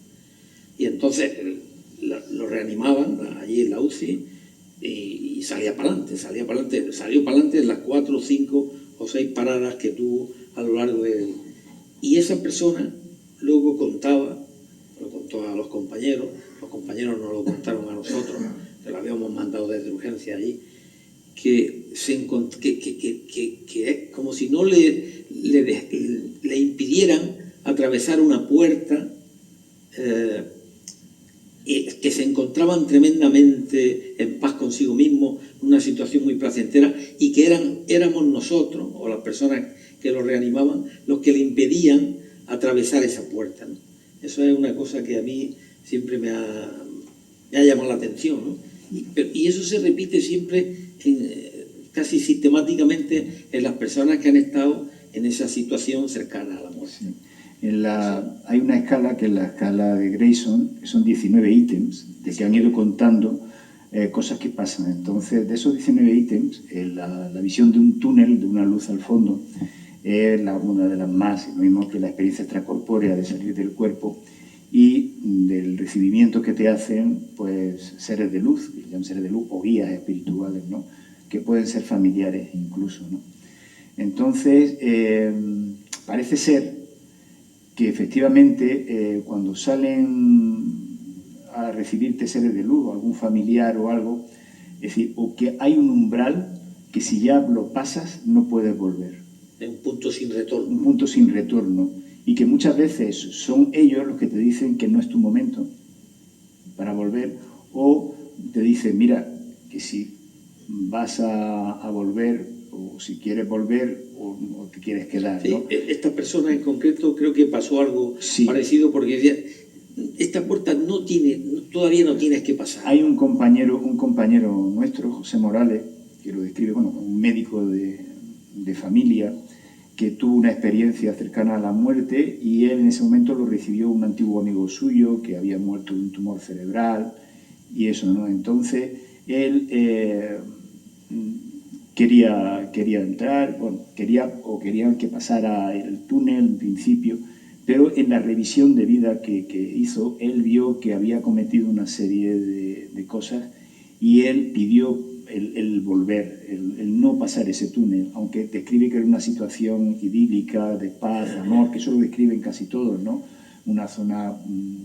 Y entonces lo reanimaban allí en la UCI y salía para adelante, salió para adelante en las 4, 5 o 6 paradas que tuvo a lo largo de... Y esa persona luego contaba, lo contó a los compañeros nos lo contaron a nosotros, que lo habíamos mandado desde urgencia allí, que es como si no le impidieran atravesar una puerta, que se encontraban tremendamente en paz consigo mismo, una situación muy placentera, y que éramos nosotros, o las personas que lo reanimaban, los que le impedían atravesar esa puerta, ¿no? Eso es una cosa que a mí siempre me ha llamado la atención, ¿no? Y eso se repite siempre, casi sistemáticamente, en las personas que han estado en esa situación cercana a la muerte. Sí. Hay una escala, que es la escala de Grayson, que son 19 ítems, de que han ido contando cosas que pasan. Entonces, de esos 19 ítems, la visión de un túnel, de una luz al fondo, es una de las más, lo mismo que la experiencia extracorpórea de salir del cuerpo, y del recibimiento que te hacen, pues, seres de luz, que llaman seres de luz, o guías espirituales, ¿no? Que pueden ser familiares incluso, ¿no? Entonces, parece ser que efectivamente cuando salen a recibirte seres de luz, o algún familiar o algo, es decir, o que hay un umbral que si ya lo pasas no puedes volver. Es un punto sin retorno. Un punto sin retorno. Y que muchas veces son ellos los que te dicen que no es tu momento para volver, o te dicen, mira, que si vas a volver, o si quieres volver, o te quieres quedar, ¿no? Sí, esta persona en concreto creo que pasó algo parecido, porque decía, esta puerta todavía no tienes que pasar. Hay un compañero nuestro, José Morales, que lo describe, bueno, un médico de familia, que tuvo una experiencia cercana a la muerte, y él en ese momento lo recibió un antiguo amigo suyo que había muerto de un tumor cerebral y eso, ¿no? Entonces él quería entrar, bueno, querían que pasara el túnel en principio, pero en la revisión de vida que hizo, él vio que había cometido una serie de cosas y él pidió el volver, el no pasar ese túnel, aunque describe que era una situación idílica, de paz, de amor, que eso lo describen casi todos, ¿no? Una zona,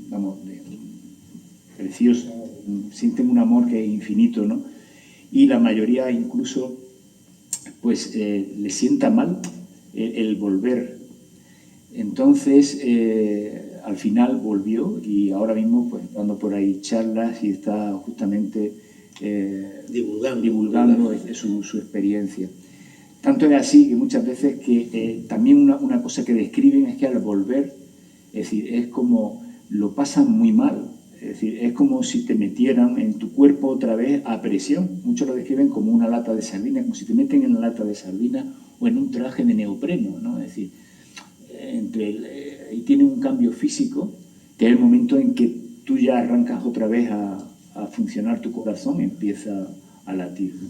vamos, preciosa, sienten un amor que es infinito, ¿no? Y la mayoría incluso, pues, le sienta mal el volver. Entonces, al final volvió y ahora mismo, pues, dando por ahí charlas y está justamente divulgando su experiencia. Tanto es así que muchas veces que también una cosa que describen es que al volver, es decir, es como lo pasan muy mal. Es decir, es como si te metieran en tu cuerpo otra vez a presión. Muchos lo describen como una lata de sardina, como si te meten en una lata de sardina o en un traje de neopreno, ¿no? Es decir, ahí tiene un cambio físico, que es el momento en que tú ya arrancas otra vez a funcionar tu corazón, empieza a latir, ¿no?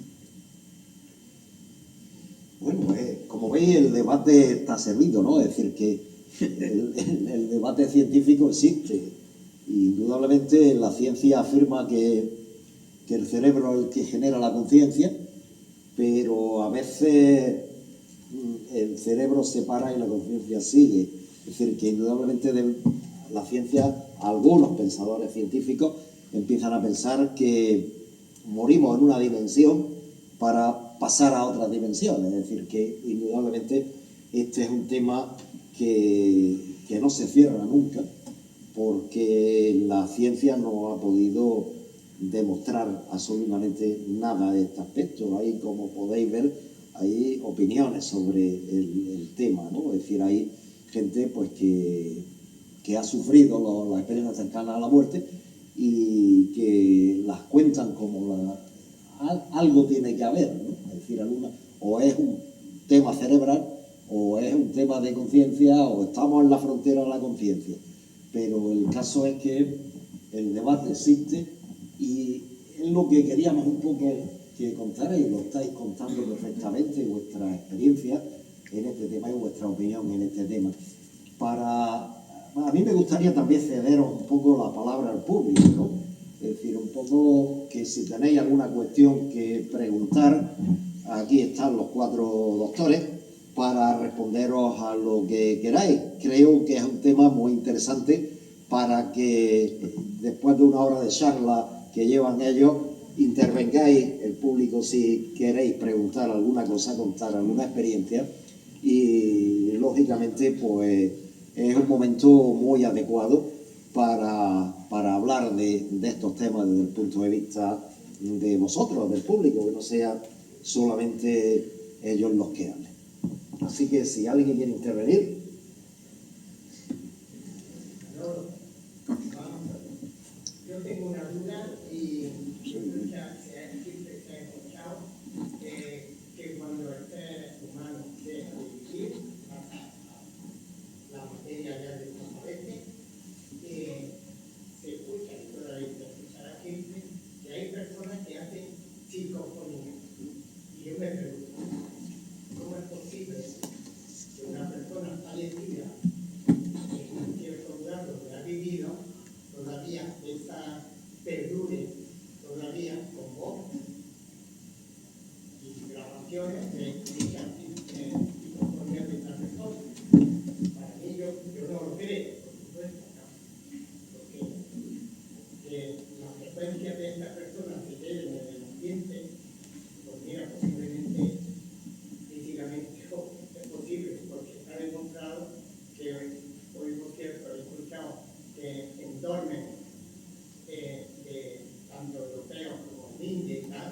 Bueno, como veis, el debate está servido, ¿no? Es decir, que el debate científico existe. Indudablemente la ciencia afirma que el cerebro es el que genera la conciencia, pero a veces el cerebro se para y la conciencia sigue. Es decir, que indudablemente la ciencia, algunos pensadores científicos empiezan a pensar que morimos en una dimensión para pasar a otras dimensiones. Es decir, que indudablemente este es un tema que no se cierra nunca, porque la ciencia no ha podido demostrar absolutamente nada de este aspecto. Hay, como podéis ver, hay opiniones sobre el tema, ¿no? Es decir, hay gente pues que ha sufrido la experiencia cercana a la muerte y que las cuentan como algo tiene que haber, ¿no? Es decir, o es un tema cerebral, o es un tema de conciencia, o estamos en la frontera de la conciencia. Pero el caso es que el debate existe y es lo que queríamos un poco que contarais, y lo estáis contando perfectamente, vuestra experiencia en este tema y vuestra opinión en este tema. A mí me gustaría también cederos un poco la palabra al público, ¿no? Es decir, un poco que si tenéis alguna cuestión que preguntar, aquí están los 4 doctores para responderos a lo que queráis. Creo que es un tema muy interesante para que después de una hora de charla que llevan ellos, intervengáis el público si queréis preguntar alguna cosa, contar alguna experiencia, y lógicamente pues es un momento muy adecuado para hablar de estos temas desde el punto de vista de vosotros, del público, que no sea solamente ellos los que hablen. Así que si alguien quiere intervenir. Yo tengo una duda y siempre se ha escuchado que cuando el ser humano deja de vivir, la materia ya desaparece, se escucha y todavía se escuchará siempre que hay personas que hacen psicofonía. Y yo me pregunto, ¿cómo es posible que una persona fallecida en un cierto lugar donde ha vivido todavía perdure todavía con voz y grabaciones de dichas psicofonías de esta persona? Para mí yo no lo creo, por supuesto, ¿no? Porque la frecuencia de esta persona que quede en el ambiente, pues mira, posiblemente físicamente es posible, porque está demostrado que hoy, por cierto, he escuchado que en Dormen, de tanto europeos como en India y tal,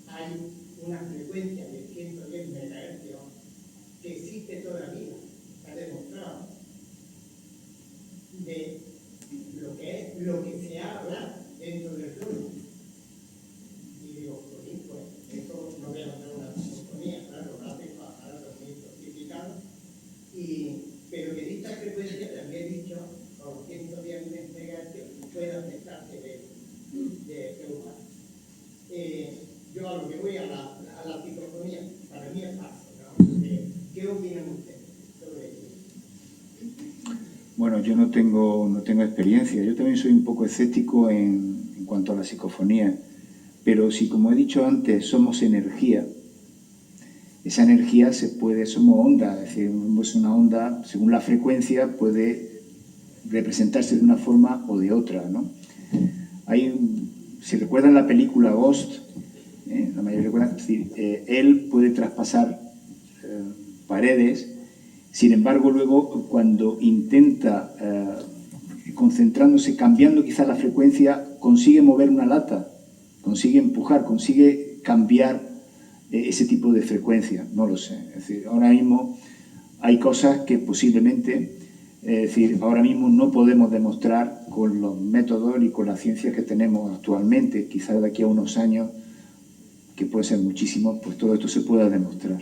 hay una frecuencia de 110 MHz que existe todavía, está demostrado, de lo que se habla dentro del túnel. Y digo, pues eso no voy a mandar una sinfonía, claro, lo hacen para los certificados, pero que dicha frecuencia, también he dicho, con 110 MHz puede afectarse de humano. Yo yo a lo que voy a la psicofonía, para mí es falso, ¿no? ¿Qué opinan ustedes sobre eso? Bueno, yo no tengo experiencia. Yo también soy un poco escéptico en cuanto a la psicofonía. Pero si, como he dicho antes, somos energía, esa energía somos onda, es decir, es una onda, según la frecuencia, puede representarse de una forma o de otra, ¿no? Si recuerdan la película Ghost, la mayoría recuerdan, es decir, él puede traspasar paredes, sin embargo, luego cuando intenta, concentrándose, cambiando quizás la frecuencia, consigue mover una lata, consigue empujar, consigue cambiar ese tipo de frecuencia, no lo sé. Es decir, ahora mismo hay cosas que posiblemente, es decir, ahora mismo no podemos demostrar con los métodos y con la ciencia que tenemos actualmente. Quizás de aquí a unos años, que puede ser muchísimo, pues todo esto se pueda demostrar.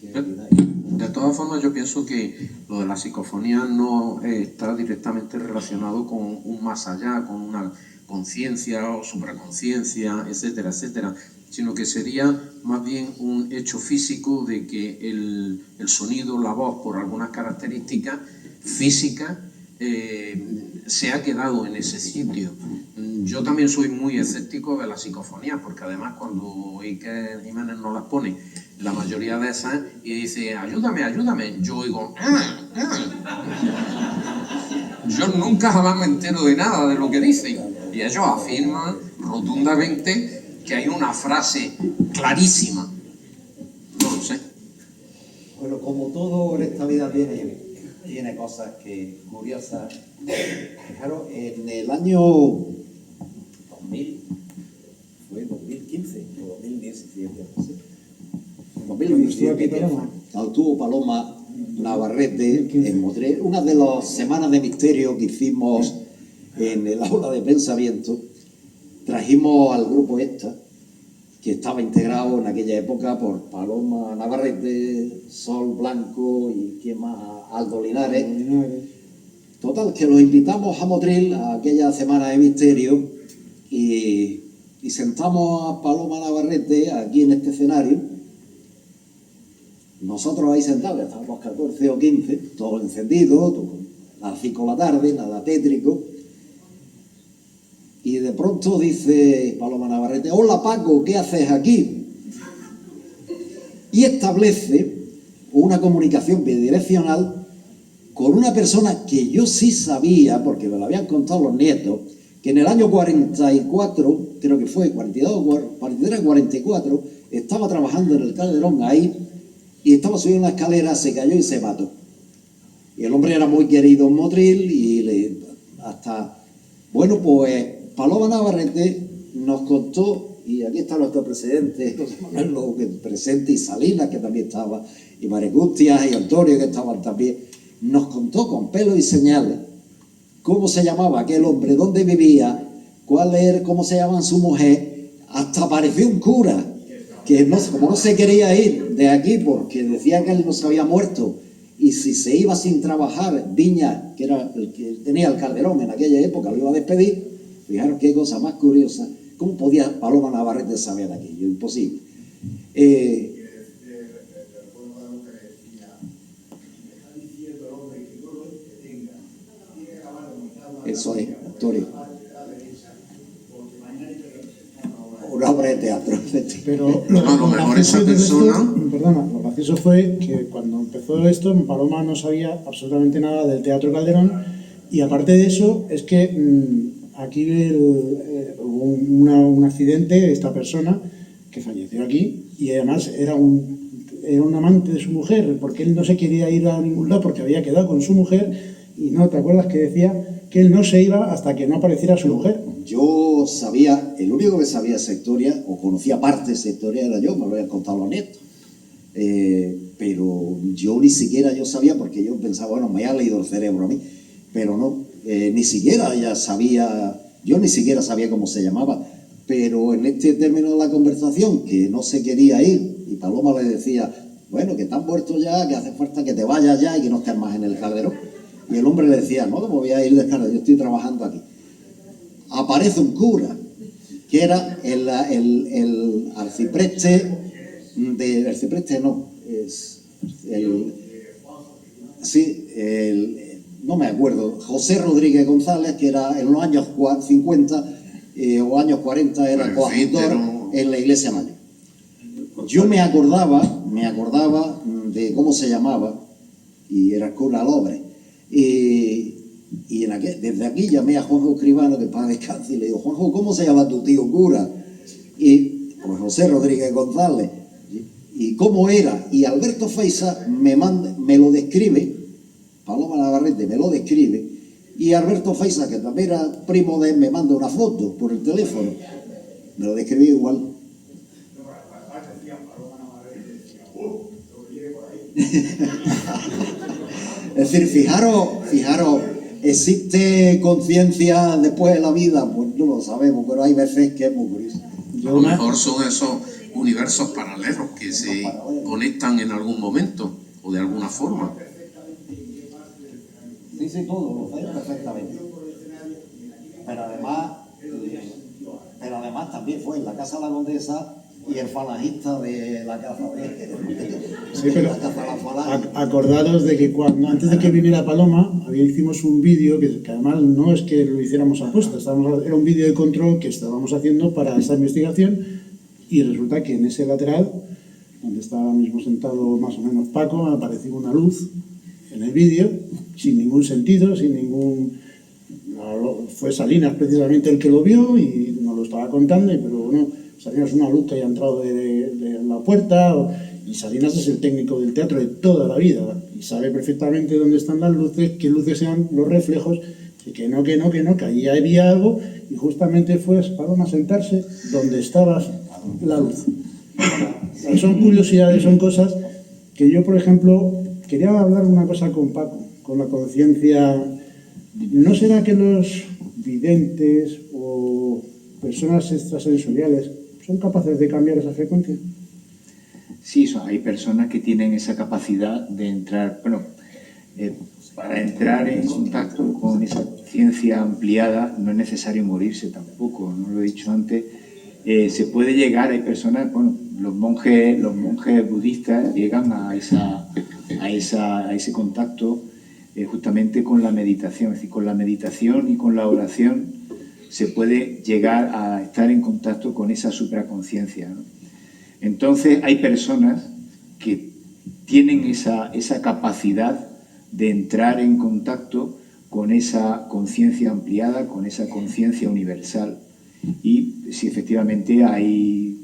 De todas formas, yo pienso que lo de la psicofonía no está directamente relacionado con un más allá, con una conciencia o supraconciencia, etcétera, etcétera, sino que sería más bien un hecho físico de que el sonido, la voz, por algunas características físicas, se ha quedado en ese sitio. Yo también soy muy escéptico de la psicofonía, porque además cuando Iker Jiménez nos las pone, la mayoría de esas, y dice, ayúdame, ayúdame, yo oigo, yo nunca jamás me entero de nada de lo que dicen, y ellos afirman rotundamente que hay una frase clarísima. No lo sé. Bueno, como todo en esta vida tiene cosas curiosas. Fijaros, en el año 2000, fue 2015 o 2017, no sé. Cuando estuvo aquí Paloma. Cuando estuvo Paloma Navarrete en Motril, una de las semanas de misterio que hicimos en el aula de pensamiento, trajimos al grupo ESTA, que estaba integrado en aquella época por Paloma Navarrete, Sol Blanco y ¿quién más? Aldo Linares. Total, que los invitamos a Motril a aquella semana de misterio y sentamos a Paloma Navarrete aquí en este escenario. Nosotros ahí sentados, estábamos 14 o 15, todo encendido, a las 5 de la tarde, nada tétrico. Y de pronto dice Paloma Navarrete, hola Paco, ¿qué haces aquí? Y establece una comunicación bidireccional con una persona que yo sí sabía, porque me lo habían contado los nietos, que en el año 44, creo que fue, 42, 43, 44, estaba trabajando en el Calderón ahí, y estaba subiendo una escalera, se cayó y se mató. Y el hombre era muy querido en Motril y bueno, pues Paloma Navarrete nos contó, y aquí está nuestro presidente, José Manuel López, presente, y Salinas, que también estaba, y Marecustias, y Antonio, que estaban también, nos contó con pelos y señales cómo se llamaba aquel hombre, dónde vivía, cómo se llama su mujer, hasta apareció un cura, que como no se quería ir de aquí porque decía que él no se había muerto, y si se iba sin trabajar, Viña, que era el que tenía el Calderón en aquella época, lo iba a despedir. Fijaros qué cosa más curiosa. ¿Cómo podía Paloma Navarrete saber aquello? Imposible. Eso es, Antonio. Una obra de teatro. Pero A lo mejor esa persona... lo gracioso fue que cuando empezó esto, Paloma no sabía absolutamente nada del Teatro Calderón, y aparte de eso, es que aquí hubo un accidente, esta persona que falleció aquí, y además era un amante de su mujer, porque él no se quería ir a ningún lado porque había quedado con su mujer, y no, ¿te acuerdas que decía que él no se iba hasta que no apareciera su mujer? Yo sabía, el único que sabía esa historia, o conocía parte de esa historia, era yo, me lo habían contado los nietos. Pero yo ni siquiera yo sabía, porque yo pensaba, bueno, me ha leído el cerebro a mí, pero no, ni siquiera ella sabía, yo ni siquiera sabía cómo se llamaba, pero en este término de la conversación, que no se quería ir, y Paloma le decía, bueno, que estás muerto ya, que hace falta que te vayas ya y que no estés más en el Calderón. Y el hombre le decía, no, que me voy a ir de Calderón, yo estoy trabajando aquí. Aparece un cura, que era el arcipreste de... El arcipreste no, es el... Sí, no me acuerdo, José Rodríguez González, que era en los años 50 o años 40 era coadjutor en la iglesia mayor. Yo me acordaba de cómo se llamaba, y era cura Lobre, y desde aquí llamé a Juanjo Escribano, de paz descanse, y le digo, Juanjo, ¿cómo se llama tu tío cura? Y pues José Rodríguez González. ¿Y cómo era? Y Alberto Feixa me lo describe, Paloma Navarrete me lo describe, y Alberto Feixa, que también era primo de él, me manda una foto por el teléfono, me lo describe igual. Es decir, fijaros, ¿existe conciencia después de la vida? Pues no lo sabemos, pero hay veces que es muy curioso. A lo mejor son esos universos paralelos que se conectan en algún momento o de alguna forma. Sí, todo, lo sé perfectamente. Pero además también fue en la Casa de la Condesa y el falangista de la Casa de... Sí, pero acordaros de que antes de que viniera Paloma, hicimos un vídeo que además no es que lo hiciéramos a posta, era un vídeo de control que estábamos haciendo para esta investigación, y resulta que en ese lateral, donde está ahora mismo sentado más o menos Paco, apareció una luz en el vídeo, sin ningún sentido, sin ningún... Fue Salinas precisamente el que lo vio y nos lo estaba contando, pero bueno, Salinas es una luz que haya entrado de la puerta, y Salinas es el técnico del teatro de toda la vida y sabe perfectamente dónde están las luces, qué luces sean los reflejos, y que allí había algo, y justamente fue Paloma a sentarse donde estaba la luz. Son curiosidades, son cosas que yo, por ejemplo, quería hablar una cosa con Paco, con la conciencia. ¿No será que los videntes o personas extrasensoriales son capaces de cambiar esa frecuencia? Sí, hay personas que tienen esa capacidad de entrar, para entrar en contacto con esa ciencia ampliada no es necesario morirse tampoco, no lo he dicho antes. Se puede llegar, hay personas, los monjes budistas llegan a ese contacto justamente con la meditación, es decir, con la meditación y con la oración se puede llegar a estar en contacto con esa supraconciencia, ¿no? Entonces hay personas que tienen esa capacidad de entrar en contacto con esa conciencia ampliada, con esa conciencia universal. Y sí, efectivamente hay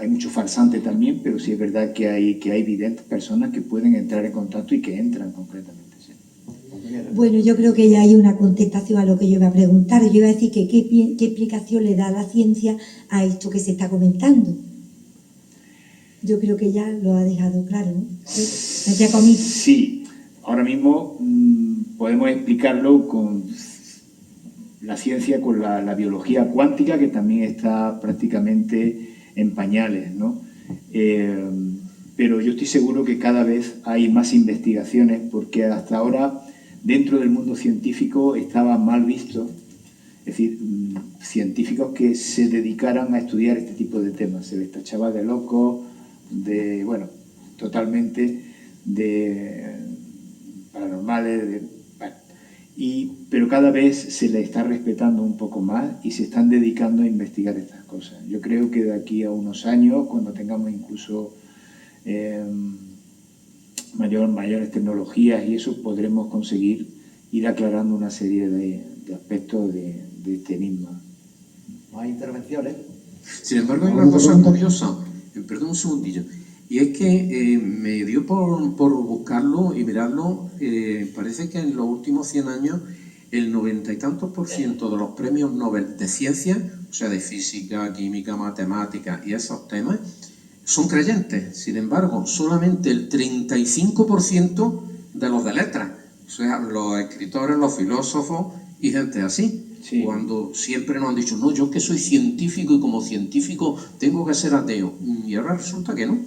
mucho farsante también, pero sí es verdad que hay videntes, personas que pueden entrar en contacto y que entran concretamente. Sí. Bueno, yo creo que ya hay una contestación a lo que yo iba a preguntar. Yo iba a decir que qué explicación le da la ciencia a esto que se está comentando. Yo creo que ya lo ha dejado claro, ¿no? Sí, ahora mismo podemos explicarlo con la ciencia, con la biología cuántica, que también está prácticamente en pañales, ¿no? Pero yo estoy seguro que cada vez hay más investigaciones, porque hasta ahora dentro del mundo científico estaba mal visto, es decir, científicos que se dedicaran a estudiar este tipo de temas. Se les tachaba de locos, totalmente de paranormales, pero cada vez se le está respetando un poco más y se están dedicando a investigar estas cosas. Yo creo que de aquí a unos años, cuando tengamos incluso mayores tecnologías y eso, podremos conseguir ir aclarando una serie de aspectos de este enigma. ¿Más intervenciones? Sin embargo, hay una cosa curiosa, perdón un segundillo, y es que me dio por buscarlo y mirarlo. Parece que en los últimos 100 años el 90 y tantos % de los premios Nobel de ciencia, o sea, de física, química, matemática y esos temas, son creyentes. Sin embargo, solamente el 35% de los de letras, o sea, los escritores, los filósofos y gente así. Sí. Cuando siempre nos han dicho, no, yo que soy científico y como científico tengo que ser ateo. Y ahora resulta que no.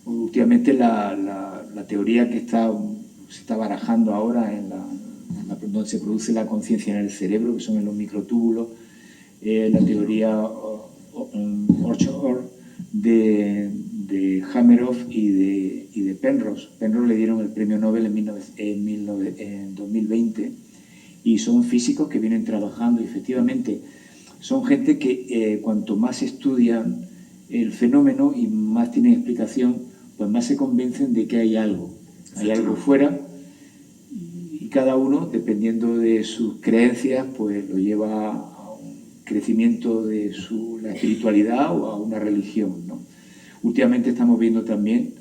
Últimamente la teoría que se está barajando ahora donde se produce la conciencia en el cerebro, que son en los microtúbulos, la teoría Orchard de Hameroff y de Penrose. Penrose le dieron el premio Nobel en 2020 y son físicos que vienen trabajando y efectivamente son gente que cuanto más estudian el fenómeno y más tienen explicación, pues más se convencen de que hay algo fuera y cada uno, dependiendo de sus creencias, pues lo lleva a un crecimiento de la espiritualidad o a una religión, ¿no? Últimamente estamos viendo también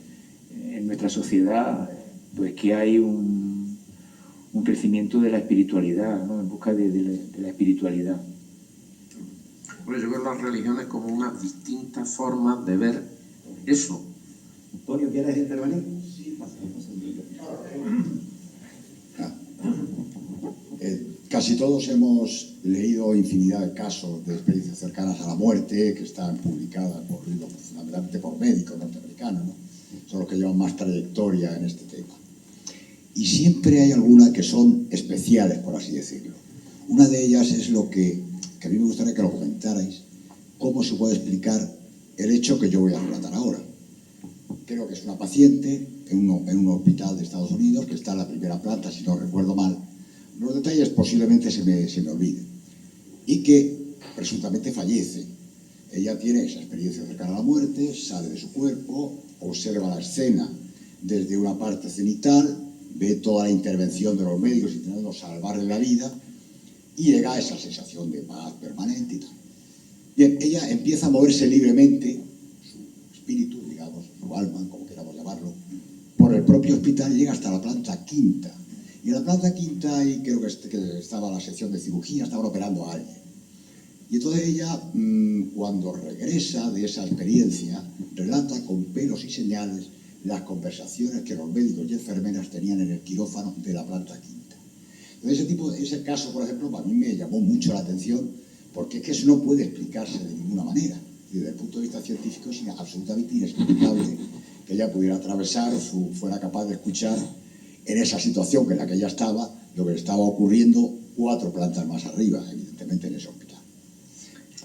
en nuestra sociedad pues que hay un crecimiento de la espiritualidad, ¿no? En busca de la espiritualidad. Bueno, yo veo las religiones como unas distintas formas de ver eso. Antonio, ¿quieres intervenir? Sí, Casi todos hemos leído infinidad de casos de experiencias cercanas a la muerte que están publicadas fundamentalmente por médicos norteamericanos, ¿no? Son los que llevan más trayectoria en este tema. Y siempre hay algunas que son especiales, por así decirlo. Una de ellas es lo que a mí me gustaría que lo comentarais, cómo se puede explicar el hecho que yo voy a relatar ahora. Creo que es una paciente en un hospital de Estados Unidos que está en la primera planta, si no recuerdo mal. Los detalles posiblemente se me olviden. Y que presuntamente fallece. Ella tiene esa experiencia cercana a la muerte, sale de su cuerpo, observa la escena desde una parte cenital, ve toda la intervención de los médicos intentando salvarle la vida y llega a esa sensación de paz permanente y tal. Bien, ella empieza a moverse libremente, su espíritu, digamos, su alma, como queramos llamarlo, por el propio hospital y llega hasta la planta quinta. Y en la planta quinta, ahí creo que estaba la sección de cirugía, estaban operando a alguien. Y entonces ella, cuando regresa de esa experiencia, relata con pelos y señales las conversaciones que los médicos y enfermeras tenían en el quirófano de la planta quinta. Entonces ese caso, por ejemplo, a mí me llamó mucho la atención porque es que eso no puede explicarse de ninguna manera. Y desde el punto de vista científico es absolutamente inexplicable que ella pudiera atravesar, fuera capaz de escuchar en esa situación en la que ella estaba, lo que le estaba ocurriendo 4 plantas más arriba, evidentemente en ese hospital.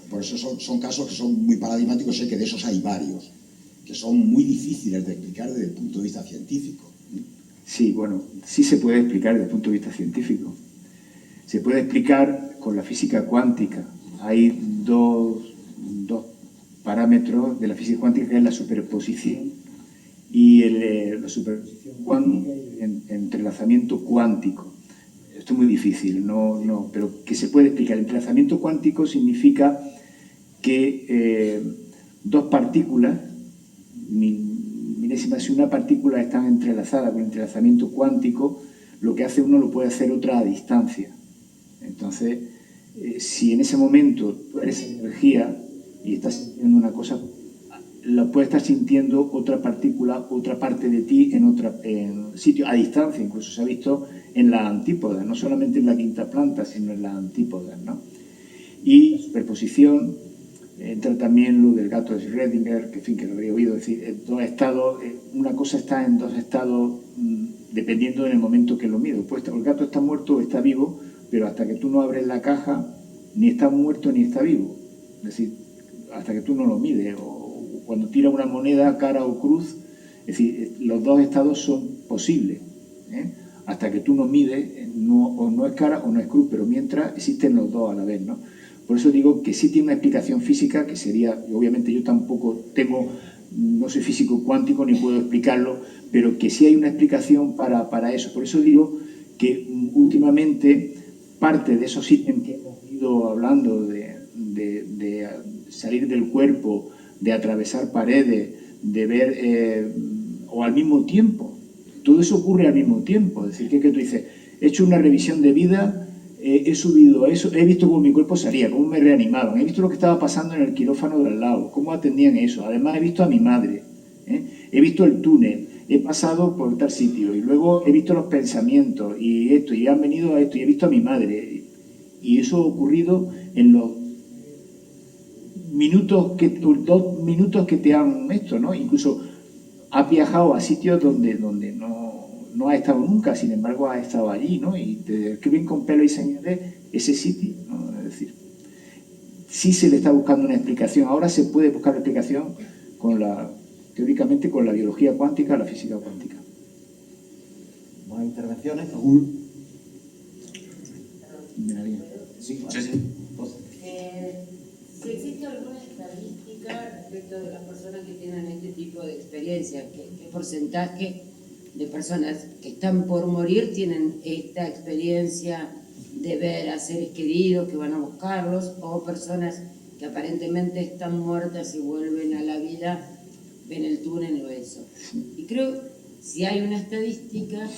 Por eso son casos que son muy paradigmáticos, sé que de esos hay varios, que son muy difíciles de explicar desde el punto de vista científico. Sí, bueno, sí se puede explicar desde el punto de vista científico. Se puede explicar con la física cuántica. Hay dos parámetros de la física cuántica, que es la superposición y la superposición cuántica y el entrelazamiento cuántico. Esto es muy difícil, pero que se puede explicar. El entrelazamiento cuántico significa que dos partículas, milésimas, si una partícula están entrelazadas con entrelazamiento cuántico, lo que hace uno lo puede hacer otra a distancia. Entonces, si en ese momento tú eres energía y estás sintiendo una cosa, la puede estar sintiendo otra partícula, otra parte de ti en un sitio a distancia. Incluso se ha visto en la antípoda, no solamente en la quinta planta, sino en la antípoda, ¿no? Y superposición, entra también lo del gato de Schrödinger, que en fin, que lo habría oído decir, en dos estados, una cosa está en dos estados dependiendo en el momento que lo mido. Pues el gato está muerto o está vivo, pero hasta que tú no abres la caja, ni está muerto ni está vivo. Es decir, hasta que tú no lo mides, o cuando tira una moneda cara o cruz, es decir, los dos estados son posibles, ¿eh? Hasta que tú no mides, o no es cara o no es cruz, pero mientras existen los dos a la vez, ¿no? Por eso digo que sí tiene una explicación física, que sería, obviamente yo tampoco no soy físico cuántico ni puedo explicarlo, pero que sí hay una explicación para eso. Por eso digo que últimamente parte de esos ítems que hemos ido hablando de salir del cuerpo, de atravesar paredes, de ver, o al mismo tiempo, todo eso ocurre al mismo tiempo. Es decir, que tú dices, he hecho una revisión de vida, he subido a eso, he visto cómo mi cuerpo salía, cómo me reanimaban, he visto lo que estaba pasando en el quirófano de al lado, cómo atendían eso. Además he visto a mi madre, he visto el túnel, he pasado por tal sitio y luego he visto los pensamientos y esto, y han venido a esto, y he visto a mi madre. Y eso ha ocurrido en los 2 minutos que te han esto, ¿no? Incluso has viajado a sitios donde no has estado nunca, sin embargo has estado allí, ¿no? Y te describen con pelo y señales ese sitio, ¿no? Es decir, sí se le está buscando una explicación. Ahora se puede buscar la explicación teóricamente con la biología cuántica, la física cuántica. ¿Más intervenciones? Sí, si existe alguna estadística respecto de las personas que tienen este tipo de experiencias, ¿qué porcentaje de personas que están por morir tienen esta experiencia de ver a seres queridos que van a buscarlos, o personas que aparentemente están muertas y vuelven a la vida, ven el túnel o eso? Y creo, si hay una estadística,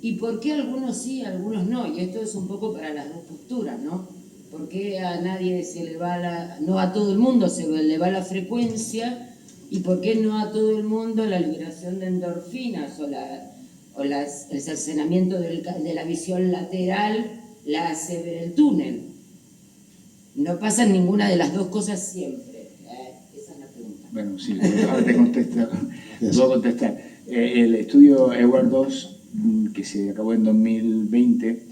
¿y por qué algunos sí, algunos no? Y esto es un poco para las dos posturas, ¿no? ¿Por qué a nadie se le va no a todo el mundo se le va la frecuencia, y por qué no a todo el mundo la liberación de endorfinas o el cercenamiento de la visión lateral la hace ver el túnel? No pasa ninguna de las dos cosas siempre. Esa es la pregunta. Bueno, sí, ahora te contesto. Puedo contestar. El estudio Edward II, que se acabó en 2020,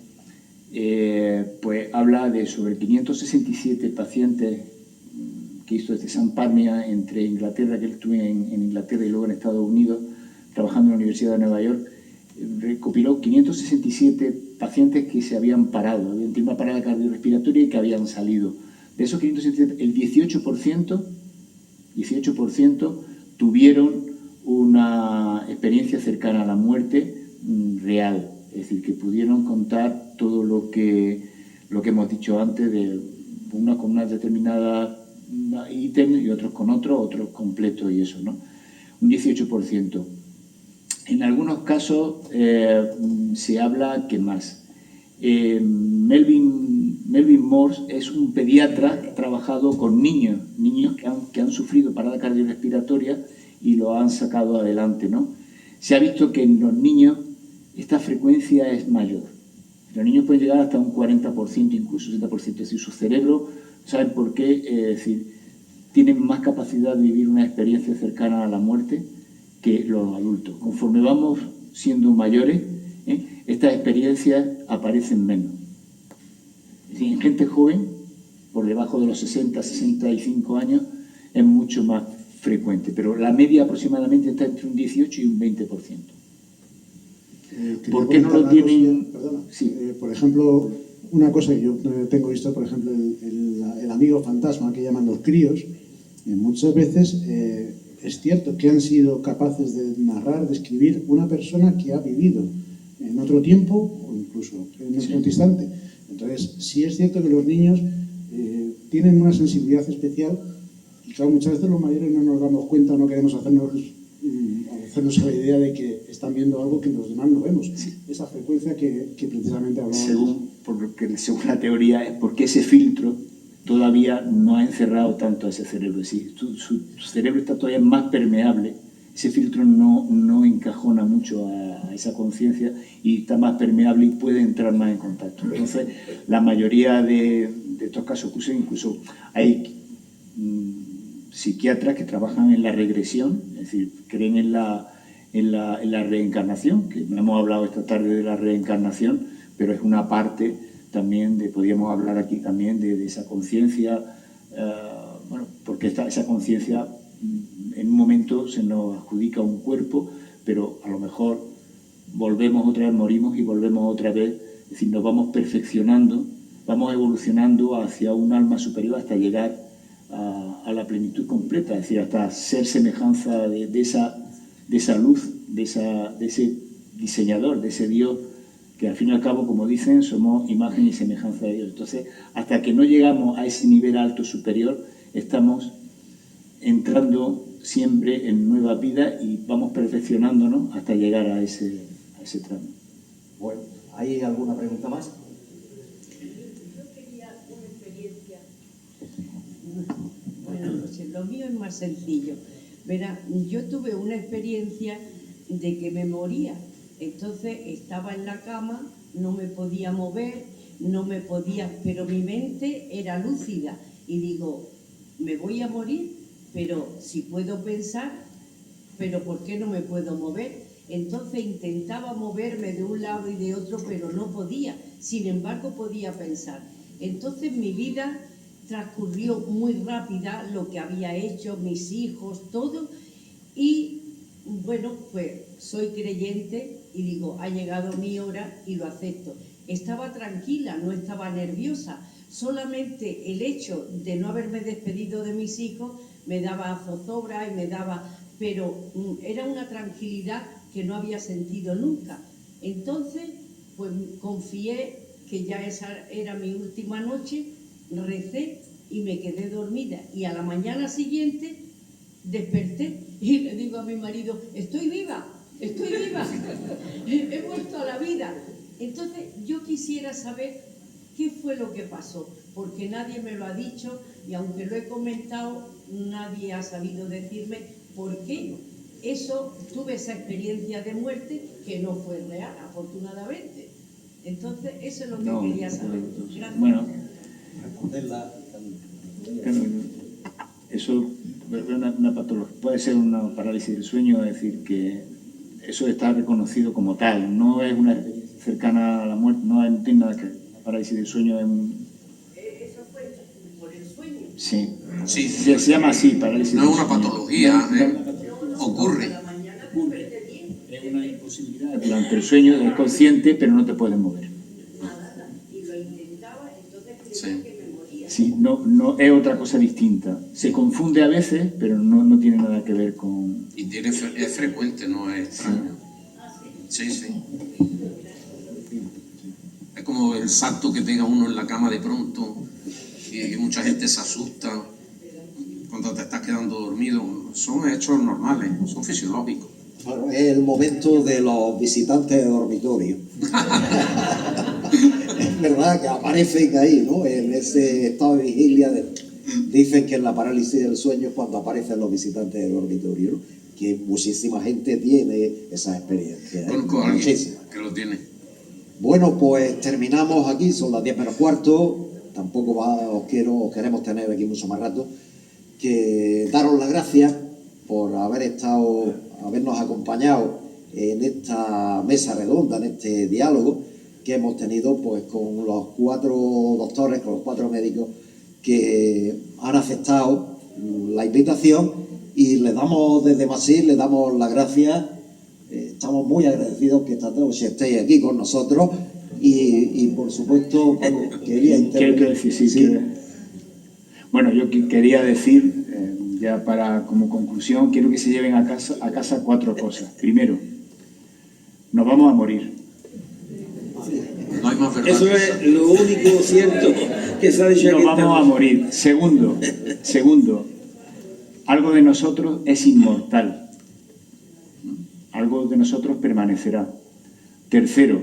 pues habla de sobre 567 pacientes que hizo este San Parnia entre Inglaterra, que él estuvo en Inglaterra y luego en Estados Unidos, trabajando en la Universidad de Nueva York. Recopiló 567 pacientes que se habían parado, habían tenido una parada cardiorrespiratoria y que habían salido. De esos 567, el 18% tuvieron una experiencia cercana a la muerte real, es decir, que pudieron contar todo lo que hemos dicho antes, de una con una determinada ítem y otros con otros completos y eso, ¿no? Un 18%. En algunos casos se habla que más. Melvin Morse es un pediatra que ha trabajado con niños que han sufrido parada cardiorrespiratoria y lo han sacado adelante, ¿no? Se ha visto que en los niños esta frecuencia es mayor. Los niños pueden llegar hasta un 40%, incluso 60%. Es decir, su cerebro, ¿saben por qué? Es decir, tienen más capacidad de vivir una experiencia cercana a la muerte que los adultos. Conforme vamos siendo mayores, estas experiencias aparecen menos. Es decir, en gente joven, por debajo de los 60, 65 años, es mucho más frecuente, pero la media aproximadamente está entre un 18 y un 20%. ¿Por qué no lo tienen? Por ejemplo, una cosa que yo tengo visto, por ejemplo, el amigo fantasma que llaman los críos, muchas veces es cierto que han sido capaces de narrar, de escribir una persona que ha vivido en otro tiempo o incluso en otro instante. Entonces, sí es cierto que los niños tienen una sensibilidad especial y claro, muchas veces los mayores no nos damos cuenta, no queremos hacernos a la idea de que están viendo algo que los demás no vemos. Esa frecuencia que precisamente hablamos. Según la teoría, es porque ese filtro todavía no ha encerrado tanto a ese cerebro. Es decir, su cerebro está todavía más permeable. Ese filtro no encajona mucho a esa conciencia y está más permeable y puede entrar más en contacto. Entonces, la mayoría de estos casos, incluso hay psiquiatras que trabajan en la regresión, es decir, creen en la reencarnación, que no hemos hablado esta tarde de la reencarnación, pero es una parte también podríamos hablar aquí también de esa conciencia, porque esa conciencia en un momento se nos adjudica un cuerpo, pero a lo mejor volvemos otra vez, morimos y volvemos otra vez, es decir, nos vamos perfeccionando, vamos evolucionando hacia un alma superior hasta llegar a la plenitud completa, es decir, hasta ser semejanza de esa luz, de ese diseñador, de ese Dios, que al fin y al cabo, como dicen, somos imagen y semejanza de Dios. Entonces, hasta que no llegamos a ese nivel alto superior, estamos entrando siempre en nueva vida y vamos perfeccionándonos hasta llegar a ese tramo. Bueno, ¿hay alguna pregunta más? Buenas noches. Lo mío es más sencillo. Verá, yo tuve una experiencia de que me moría. Entonces estaba en la cama, no me podía mover, pero mi mente era lúcida. Y digo, me voy a morir, pero si puedo pensar, pero ¿por qué no me puedo mover? Entonces intentaba moverme de un lado y de otro, pero no podía. Sin embargo, podía pensar. Entonces mi vida transcurrió muy rápida lo que había hecho, mis hijos, todo, y bueno, pues soy creyente y digo, ha llegado mi hora y lo acepto. Estaba tranquila, no estaba nerviosa, solamente el hecho de no haberme despedido de mis hijos me daba zozobra y me daba... pero era una tranquilidad que no había sentido nunca. Entonces, pues confié que ya esa era mi última noche, recé y me quedé dormida. Y a la mañana siguiente desperté y le digo a mi marido, estoy viva, he vuelto a la vida. Entonces yo quisiera saber qué fue lo que pasó, porque nadie me lo ha dicho y aunque lo he comentado, nadie ha sabido decirme por qué. Eso, tuve esa experiencia de muerte que no fue real, afortunadamente. Entonces, eso es lo que quería saber. Gracias. Bueno, eso es una patología, puede ser una parálisis del sueño, es decir, que eso está reconocido como tal, no es una cercana a la muerte, no tiene nada que ver. La parálisis del sueño es un... ¿Eso fue por el sueño? Sí, Sí. se llama así, parálisis No del es una sueño. patología, ocurre. Es una imposibilidad durante el sueño, es consciente, pero no te puedes mover. Y lo intentaba, entonces Sí. creía que me moría. Sí, no es otra cosa distinta. Se confunde a veces, pero no tiene nada que ver con... Y es frecuente, no es extraño. Sí, sí. Es como el salto que pega uno en la cama de pronto, y mucha gente se asusta cuando te estás quedando dormido. Son hechos normales, son fisiológicos. Bueno, es el momento de los visitantes de dormitorio. Es verdad que aparecen ahí, ¿no? En ese estado de vigilia. Dicen que en la parálisis del sueño es cuando aparecen los visitantes de dormitorio, ¿no? Que muchísima gente tiene esa experiencia, ¿eh? Conozco a alguien Muchísima. que lo tiene. Bueno, pues terminamos aquí, son las 10 menos cuarto. Tampoco os queremos tener aquí mucho más rato. Que daros las gracias por habernos acompañado en esta mesa redonda, en este diálogo que hemos tenido pues con los 4 doctores, con los 4 médicos que han aceptado la invitación, y les damos desde Masip, les damos las gracias. Estamos muy agradecidos que esta noche estéis aquí con nosotros y por supuesto, bueno, quería intervenir. Quiero decir, sí. Bueno, yo quería decir, ya como conclusión, quiero que se lleven a casa 4 cosas. Primero, nos vamos a morir. No hay más verdad. Eso es lo único cierto que se ha dicho aquí. Nos vamos a morir. Segundo, algo de nosotros es inmortal. Algo de nosotros permanecerá. Tercero,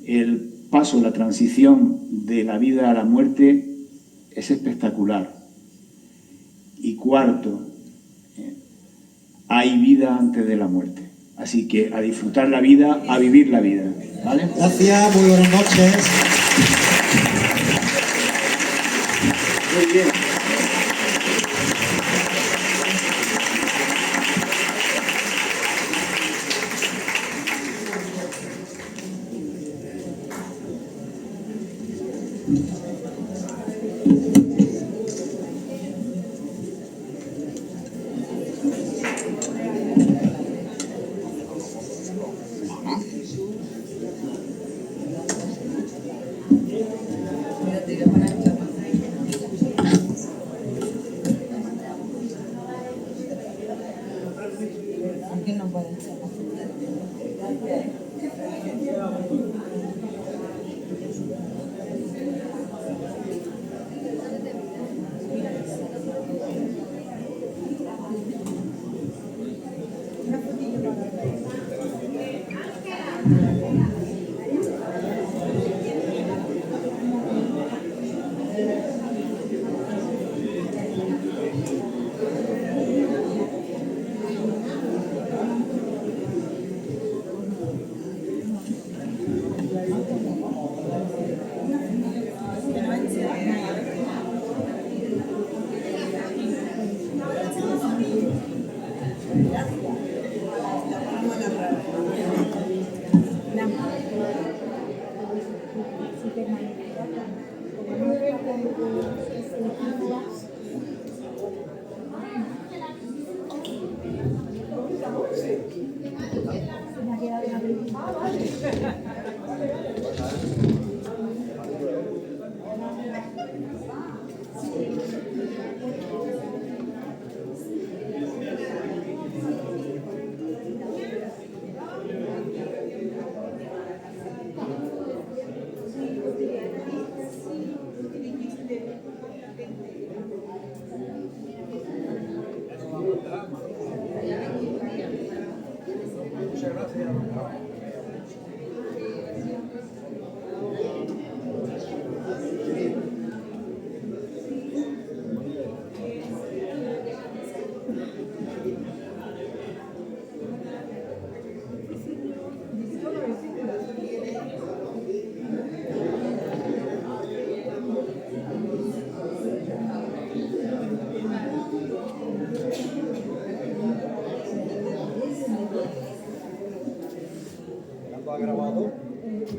el paso, la transición de la vida a la muerte es espectacular. Y cuarto, hay vida antes de la muerte. Así que a disfrutar la vida, a vivir la vida. ¿Vale? Gracias, muy buenas noches. Muy bien. Ah, vale.